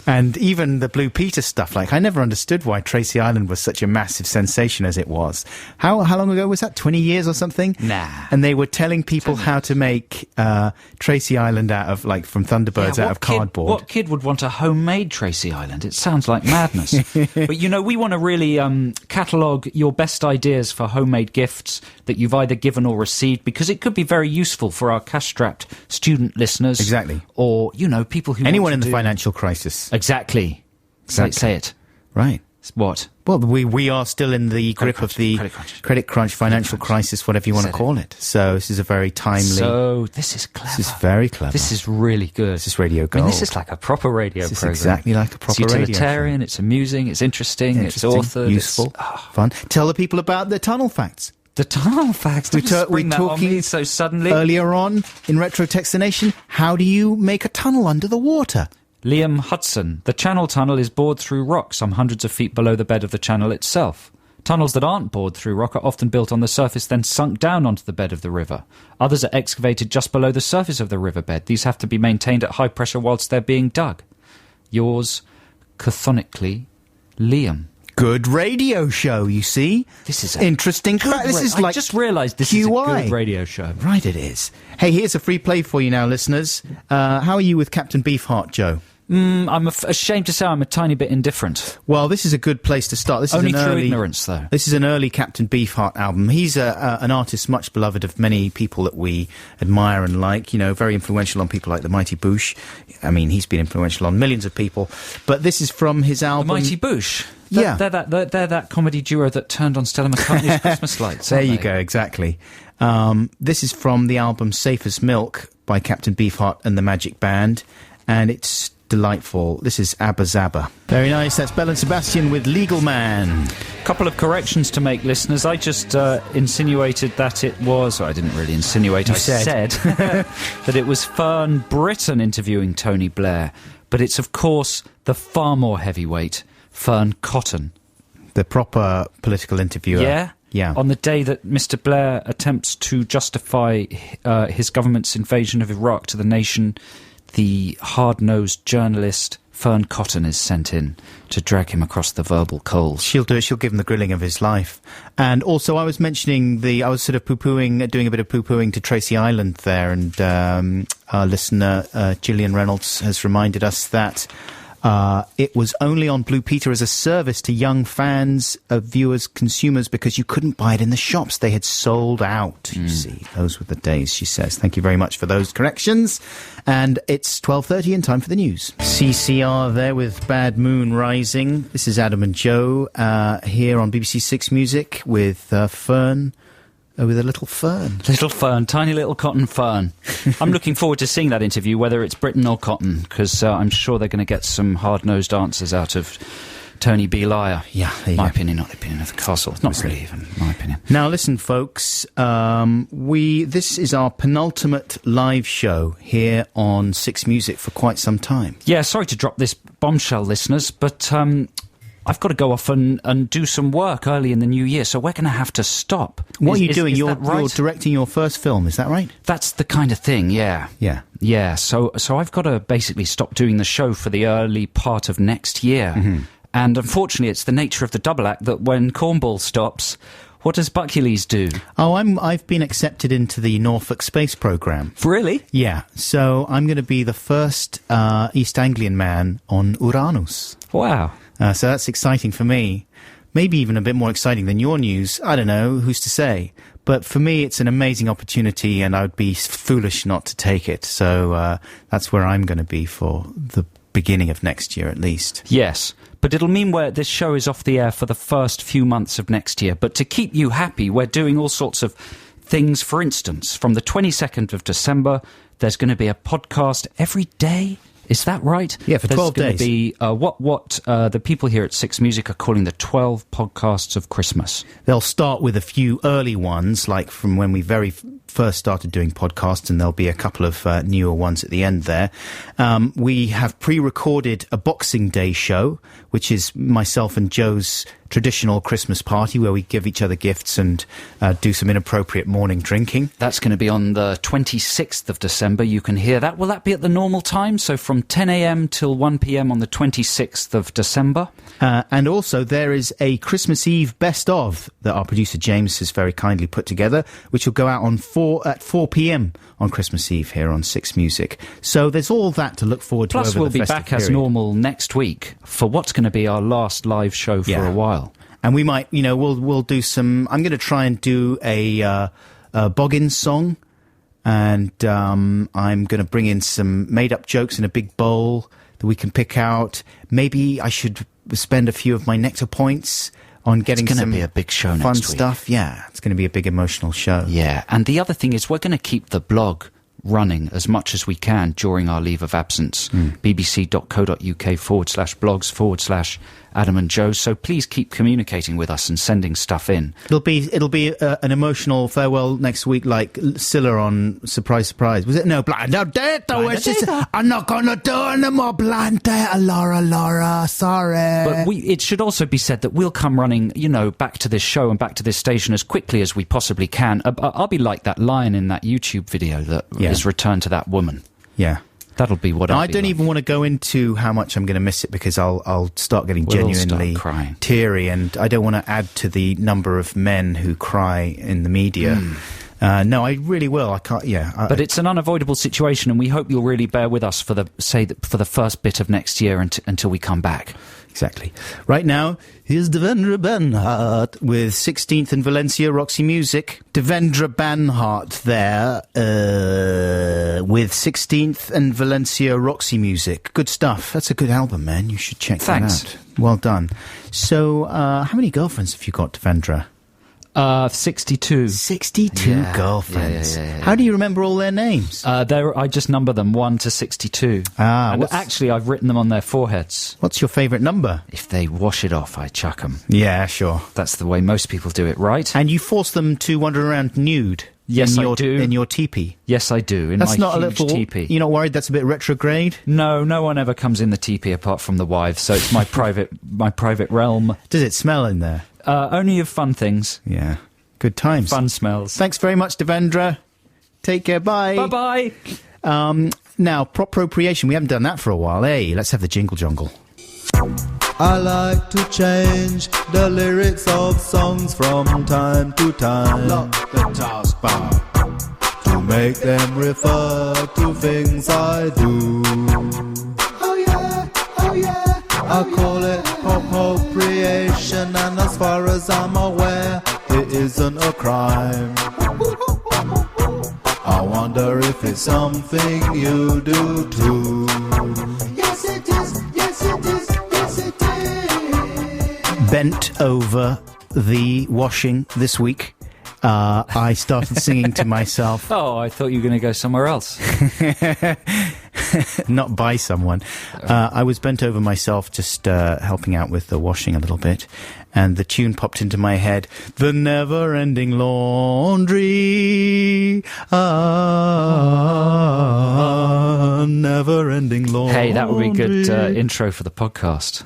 And even the Blue Peter stuff, like, I never understood why Tracy Island was such a massive sensation as it was. How long ago was that? 20 years or something? Nah. And they were telling people how to make Tracy Island out of, like, from Thunderbirds out of cardboard. What kid would want a homemade Tracy Island? It sounds like madness. But, you know, we want to really catalogue your best ideas for homemade gifts that you've either given or received, because it could be very useful for our cash-strapped student listeners. Exactly. Or, you know, people who anyone in the financial crisis. Exactly. Say it. Right. What? Well, we are still in the grip of the credit crunch, financial crisis, whatever you want to call it. So this is a very timely... So this is clever. This is very clever. This is really good. This is radio gold. I mean, this is like a proper radio program. This is exactly like a proper radio show. It's utilitarian, it's amusing, it's interesting, it's authored. Useful, fun. Tell the people about the tunnel facts. The tunnel facts? We're talking so suddenly. Earlier on in Retro Text the Nation, how do you make a tunnel under the water? Liam Hudson. The Channel Tunnel is bored through rock some hundreds of feet below the bed of the channel itself. Tunnels that aren't bored through rock are often built on the surface, then sunk down onto the bed of the river. Others are excavated just below the surface of the riverbed. These have to be maintained at high pressure whilst they're being dug. Yours, cathonically, Liam. Good radio show, you see. This is interesting. I just realised this is a good radio show. Right, it is. Hey, here's a free play for you now, listeners. How are you with Captain Beefheart, Joe? I'm ashamed to say I'm a tiny bit indifferent. Well, this is a good place to start. This Only is through ignorance, though. This is an early Captain Beefheart album. He's an artist much beloved of many people that we admire and like. You know, very influential on people like the Mighty Boosh. I mean, he's been influential on millions of people. But this is from his album... The Mighty Boosh? Yeah. They're that comedy duo that turned on Stella McCartney's Christmas lights. There you go, exactly. This is from the album Safe as Milk by Captain Beefheart and the Magic Band. And it's... delightful. This is Abba Zaba. Very nice. That's Bell and Sebastian with Legal Man. Couple of corrections to make, listeners. I just insinuated that it was... Or I didn't really insinuate. I said that it was Fern Britton interviewing Tony Blair. But it's, of course, the far more heavyweight Fern Cotton. The proper political interviewer. Yeah? Yeah. On the day that Mr. Blair attempts to justify his government's invasion of Iraq to the nation... the hard-nosed journalist Fern Cotton is sent in to drag him across the verbal coals. She'll do it. She'll give him the grilling of his life. And also, I was mentioning I was sort of doing a bit of poo-pooing to Tracy Island there, and our listener, Gillian Reynolds, has reminded us that it was only on Blue Peter as a service to young fans, viewers, consumers, because you couldn't buy it in the shops. They had sold out, you see. Those were the days, she says. Thank you very much for those corrections. And it's 12:30 and time for the news. CCR there with Bad Moon Rising. This is Adam and Joe here on BBC Six Music with Fern. With a little fern. Little fern, tiny little cotton fern. I'm looking forward to seeing that interview, whether it's Britain or Cotton, because I'm sure they're going to get some hard-nosed answers out of Tony B. Lyer. Yeah, my opinion, not the opinion of the castle. It's not really even my opinion. Now, listen, folks, this is our penultimate live show here on Six Music for quite some time. Yeah, sorry to drop this bombshell, listeners, but... I've got to go off and do some work early in the new year, so we're going to have to stop. What are you doing? You're directing your first film, is that right? That's the kind of thing, yeah. Yeah. Yeah, so I've got to basically stop doing the show for the early part of next year. Mm-hmm. And unfortunately, it's the nature of the double act that when Cornball stops... What does Buckules do? Oh, I've been accepted into the Norfolk Space Programme. Really? Yeah. So I'm going to be the first East Anglian man on Uranus. Wow. So that's exciting for me. Maybe even a bit more exciting than your news. I don't know. Who's to say? But for me, it's an amazing opportunity, and I would be foolish not to take it. So that's where I'm going to be for the beginning of next year, at least. Yes. But it'll mean this show is off the air for the first few months of next year. But to keep you happy, we're doing all sorts of things. For instance, from the 22nd of December, there's going to be a podcast every day. Is that right? Yeah, for 12 days. There's going to be what the people here at Six Music are calling the 12 podcasts of Christmas. They'll start with a few early ones, like from when we very first started doing podcasts, and there'll be a couple of newer ones at the end there. We have pre-recorded a Boxing Day show, which is myself and Joe's traditional Christmas party where we give each other gifts and do some inappropriate morning drinking. That's going to be on the 26th of December. You can hear that. Will that be at the normal time? So from 10 a.m. till 1 p.m. on the 26th of December? And also there is a Christmas Eve best of that our producer James has very kindly put together, which will go out at 4 p.m. on Christmas Eve here on Six Music. So there's all that to look forward to. Plus, over we'll the be festive back as period. normal next week for what's going to be our last live show for a while. And we might, we'll do some. I'm going to try and do a Boggins song, and I'm going to bring in some made-up jokes in a big bowl that we can pick out. Maybe I should spend a few of my nectar points on getting some be a big show fun next week. stuff. Yeah, it's going to be a big emotional show. Yeah, and the other thing is we're going to keep the blog running as much as we can during our leave of absence. bbc.co.uk/blogs/Adam and Joe. So please keep communicating with us and sending stuff in. It'll be an emotional farewell next week, like Scylla on Surprise Surprise. Was it? No, Blind Date. I'm not gonna do any more Blind Date, Laura. Sorry. But it should also be said that we'll come running, back to this show and back to this station as quickly as we possibly can. I'll be like that lion in that YouTube video that is Return to That Woman. Yeah. That'll be what I don't even want to go into how much I'm going to miss it, because I'll start getting genuinely crying, teary, and I don't want to add to the number of men who cry in the media. No, I really will. I can't. Yeah, but it's an unavoidable situation, and we hope you'll really bear with us for the first bit of next year until we come back. Exactly. Right now, here's Devendra Banhart with 16th and Valencia Roxy Music. Devendra Banhart there with 16th and Valencia Roxy Music. Good stuff. That's a good album, man. You should check that out. Well done. So, how many girlfriends have you got, Devendra? 62. 62 girlfriends. Yeah. How do you remember all their names? I just number them 1 to 62. Actually, I've written them on their foreheads. What's your favourite number? If they wash it off, I chuck them. Yeah, sure. That's the way most people do it, right? And you force them to wander around nude? Yes, I do. In your teepee? Yes, I do. That's my not huge teepee. You're not worried that's a bit retrograde? No one ever comes in the teepee apart from the wives, so it's my private realm. Does it smell in there? Only of fun things. Yeah. Good times. Fun smells. Thanks very much, Devendra. Take care. Bye. Bye-bye. Now, appropriation. We haven't done that for a while. Hey, let's have the jingle jungle. I like to change the lyrics of songs from time to time. Lock the taskbar to make them refer to things I do. Oh yeah. I call it appropriation, and as far as I'm aware, it isn't a crime. I wonder if it's something you do too. Yes it is. Bent over the washing this week. I started singing to myself. Oh, I thought you were going to go somewhere else. Not by someone. I was bent over myself, just helping out with the washing a little bit, and the tune popped into my head. The never-ending laundry. Never-ending laundry. Hey, that would be a good intro for the podcast.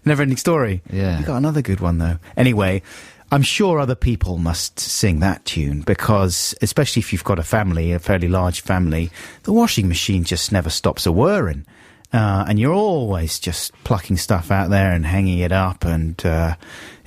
Never-ending story. Yeah. You got another good one, though. Anyway, I'm sure other people must sing that tune, because, especially if you've got a family, a fairly large family, the washing machine just never stops a-whirring. And you're always just plucking stuff out there and hanging it up, and the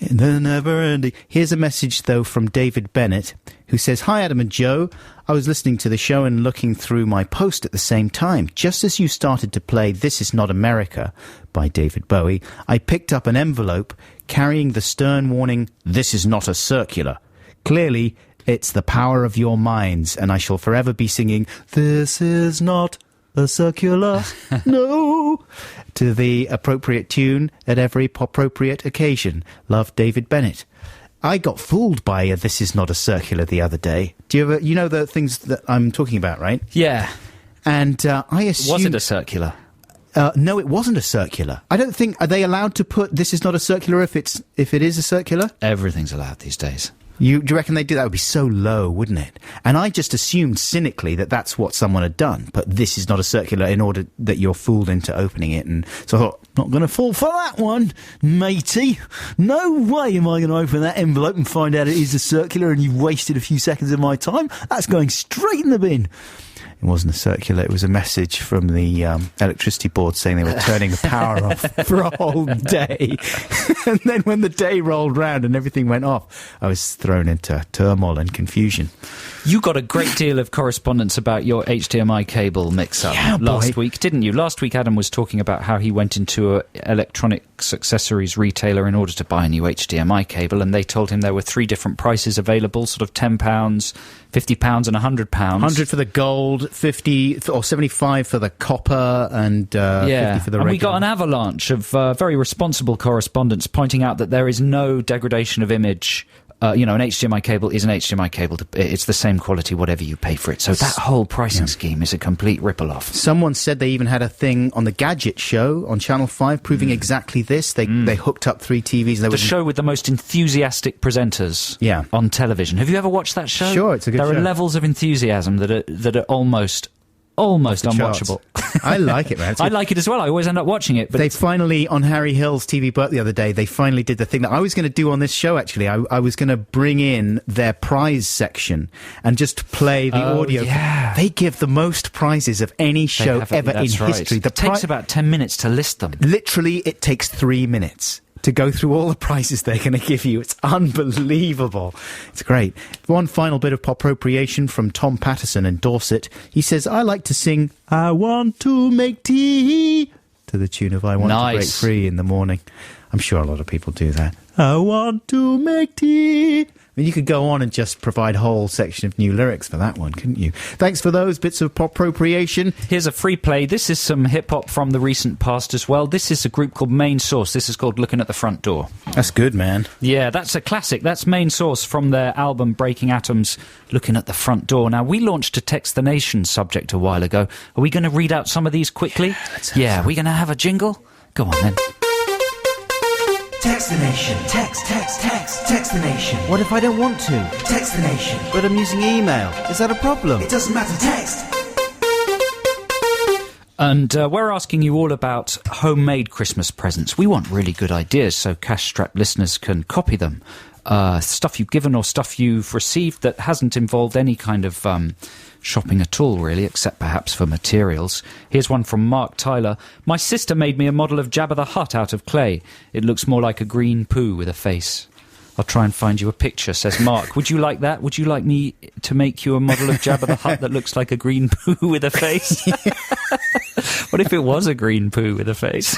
never-ending. Here's a message, though, from David Bennett, who says, "Hi, Adam and Joe. I was listening to the show and looking through my post at the same time. Just as you started to play This Is Not America by David Bowie, I picked up an envelope carrying the stern warning, 'This is not a circular.' Clearly, it's the power of your minds, and I shall forever be singing, 'This is not a circular,' no, to the appropriate tune at every appropriate occasion. Love, David Bennett." I got fooled by This Is Not a Circular the other day. Do you ever, you know the things that I'm talking about, right? Yeah. And I assumed... Was it a circular? No, it wasn't a circular. I don't think... Are they allowed to put This Is Not a Circular if it is a circular? Everything's allowed these days. Do you reckon they do that? Would be so low, wouldn't it? And I just assumed cynically that that's what someone had done. But this is not a circular in order that you're fooled into opening it. And so I thought, not going to fall for that one, matey. No way am I going to open that envelope and find out it is a circular and you've wasted a few seconds of my time. That's going straight in the bin. It wasn't a circular, it was a message from the electricity board saying they were turning the power off for a whole day. And then when the day rolled round and everything went off, I was thrown into turmoil and confusion. You got a great deal of correspondence about your HDMI cable mix-up last week, didn't you? Last week Adam was talking about how he went into an electronics accessories retailer in order to buy a new HDMI cable, and they told him there were 3 different prices available, sort of £10, £50 and £100. 100 for the gold, 50 or 75 for the copper, and 50 for the regular. And we got an avalanche of very responsible correspondence pointing out that there is no degradation of image. An HDMI cable is an HDMI cable. It's the same quality, whatever you pay for it. So that whole pricing scheme is a complete ripple-off. Someone said they even had a thing on the Gadget Show on Channel 5 proving exactly this. They hooked up 3 TVs. And the show with the most enthusiastic presenters on television. Have you ever watched that show? Sure, it's a good show. There are levels of enthusiasm that are almost unwatchable. I like it, man. I like it as well. I always end up watching it. But they finally, on Harry Hill's TV Burt the other day, they finally did the thing that I was going to do on this show, actually. I was going to bring in their prize section and just play the audio. Yeah. They give the most prizes of any show ever in history. It takes about 10 minutes to list them. Literally, it takes 3 minutes to go through all the prizes they're going to give you. It's unbelievable. It's great. One final bit of appropriation from Tom Patterson in Dorset. He says, I like to sing, I want to make tea, to the tune of I Want to Break Free in the morning. I'm sure a lot of people do that. I want to make tea. I mean, you could go on and just provide a whole section of new lyrics for that one, couldn't you? Thanks for those bits of appropriation. Here's a free play. This is some hip-hop from the recent past as well. This is a group called Main Source. This is called Looking at the Front Door. That's good, man. Yeah, that's a classic. That's Main Source from their album Breaking Atoms, Looking at the Front Door. Now, we launched a Text the Nation subject a while ago. Are we going to read out some of these quickly? Yeah, are we going to have a jingle? Go on, then. Text the nation. Text the nation. What if I don't want to? Text the nation. But I'm using email. Is that a problem? It doesn't matter. Text. And we're asking you all about homemade Christmas presents. We want really good ideas so cash-strapped listeners can copy them. Stuff you've given or stuff you've received that hasn't involved any kind of shopping at all, really, except perhaps for materials. Here's one from Mark Tyler. My sister made me a model of Jabba the Hutt out of clay. It looks more like a green poo with a face. I'll try and find you a picture, says Mark. Would you like that? Would you like me to make you a model of Jabba the Hutt that looks like a green poo with a face? What if it was a green poo with a face?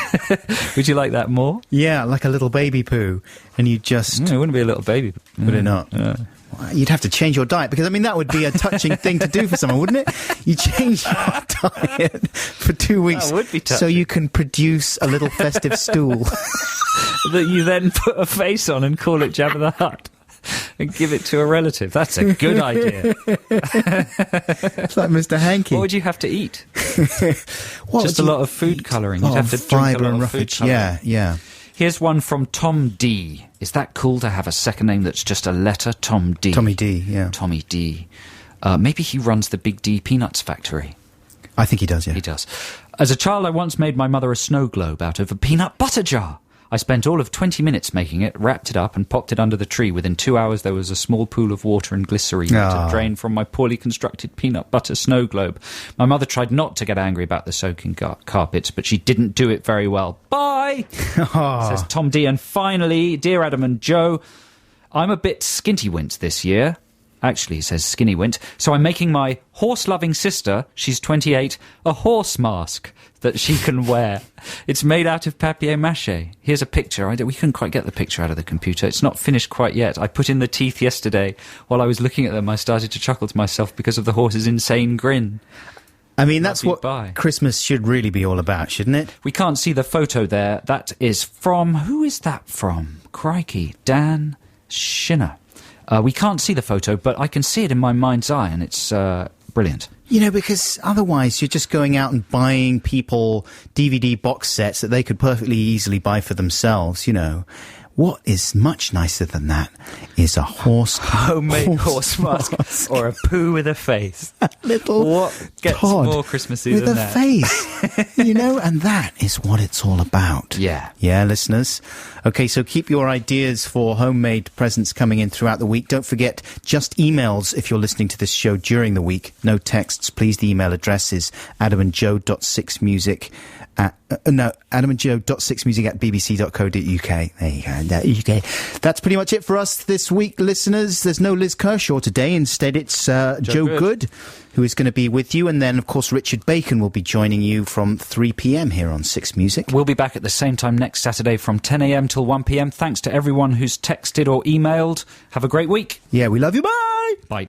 Would you like that more? Yeah, like a little baby poo. And you just... No, it wouldn't be a little baby. Would it not? You'd have to change your diet, because, I mean, that would be a touching thing to do for someone, wouldn't it? You change your diet for 2 weeks That would be touching. so you can produce a little festive stool. That you then put a face on and call it Jabba the Hutt and give it to a relative. That's a good idea. It's like Mr. Hanky. What would you have to eat? Just a lot of food colouring. You'd have to drink a fibre lot and of food roughage. colouring. Yeah. Here's one from Tom D. Is that cool to have a second name that's just a letter? Tom D. Tommy D, yeah. Tommy D. Maybe he runs the Big D Peanuts factory. I think he does, yeah. He does. As a child, I once made my mother a snow globe out of a peanut butter jar. I spent all of 20 minutes making it, wrapped it up and popped it under the tree. Within 2 hours, there was a small pool of water and glycerine that drained from my poorly constructed peanut butter snow globe. My mother tried not to get angry about the soaking carpets, but she didn't do it very well. Bye, says Tom D. And finally, dear Adam and Joe, I'm a bit skinty-wint this year. Actually, he says skinny-wint. So I'm making my horse-loving sister, she's 28, a horse mask that she can wear. It's made out of papier-mâché. Here's a picture. We couldn't quite get the picture out of the computer. It's not finished quite yet. I put in the teeth yesterday. While I was looking at them, I started to chuckle to myself because of the horse's insane grin. I mean, that's what Christmas should really be all about, shouldn't it? We can't see the photo there. That is from... Who is that from? Crikey. Dan Schinner. We can't see the photo, but I can see it in my mind's eye, and it's brilliant. You know, because otherwise you're just going out and buying people DVD box sets that they could perfectly easily buy for themselves, you know. What is much nicer than that is a homemade horse mask or a poo with a face. Little what gets Todd more Christmassy with than a that? face, and that is what it's all about. Yeah, listeners. Okay, so keep your ideas for homemade presents coming in throughout the week. Don't forget, just emails if you're listening to this show during the week. No texts, please. The email address is adamandjoe.6music adamandjoe.6music@bbc.co.uk. There you go. That's pretty much it for us this week, listeners. There's no Liz Kershaw today. Instead, it's Joe Good, who is going to be with you. And then, of course, Richard Bacon will be joining you from 3 p.m. here on 6 Music. We'll be back at the same time next Saturday from 10 a.m. till 1 p.m. Thanks to everyone who's texted or emailed. Have a great week. Yeah, we love you. Bye! Bye.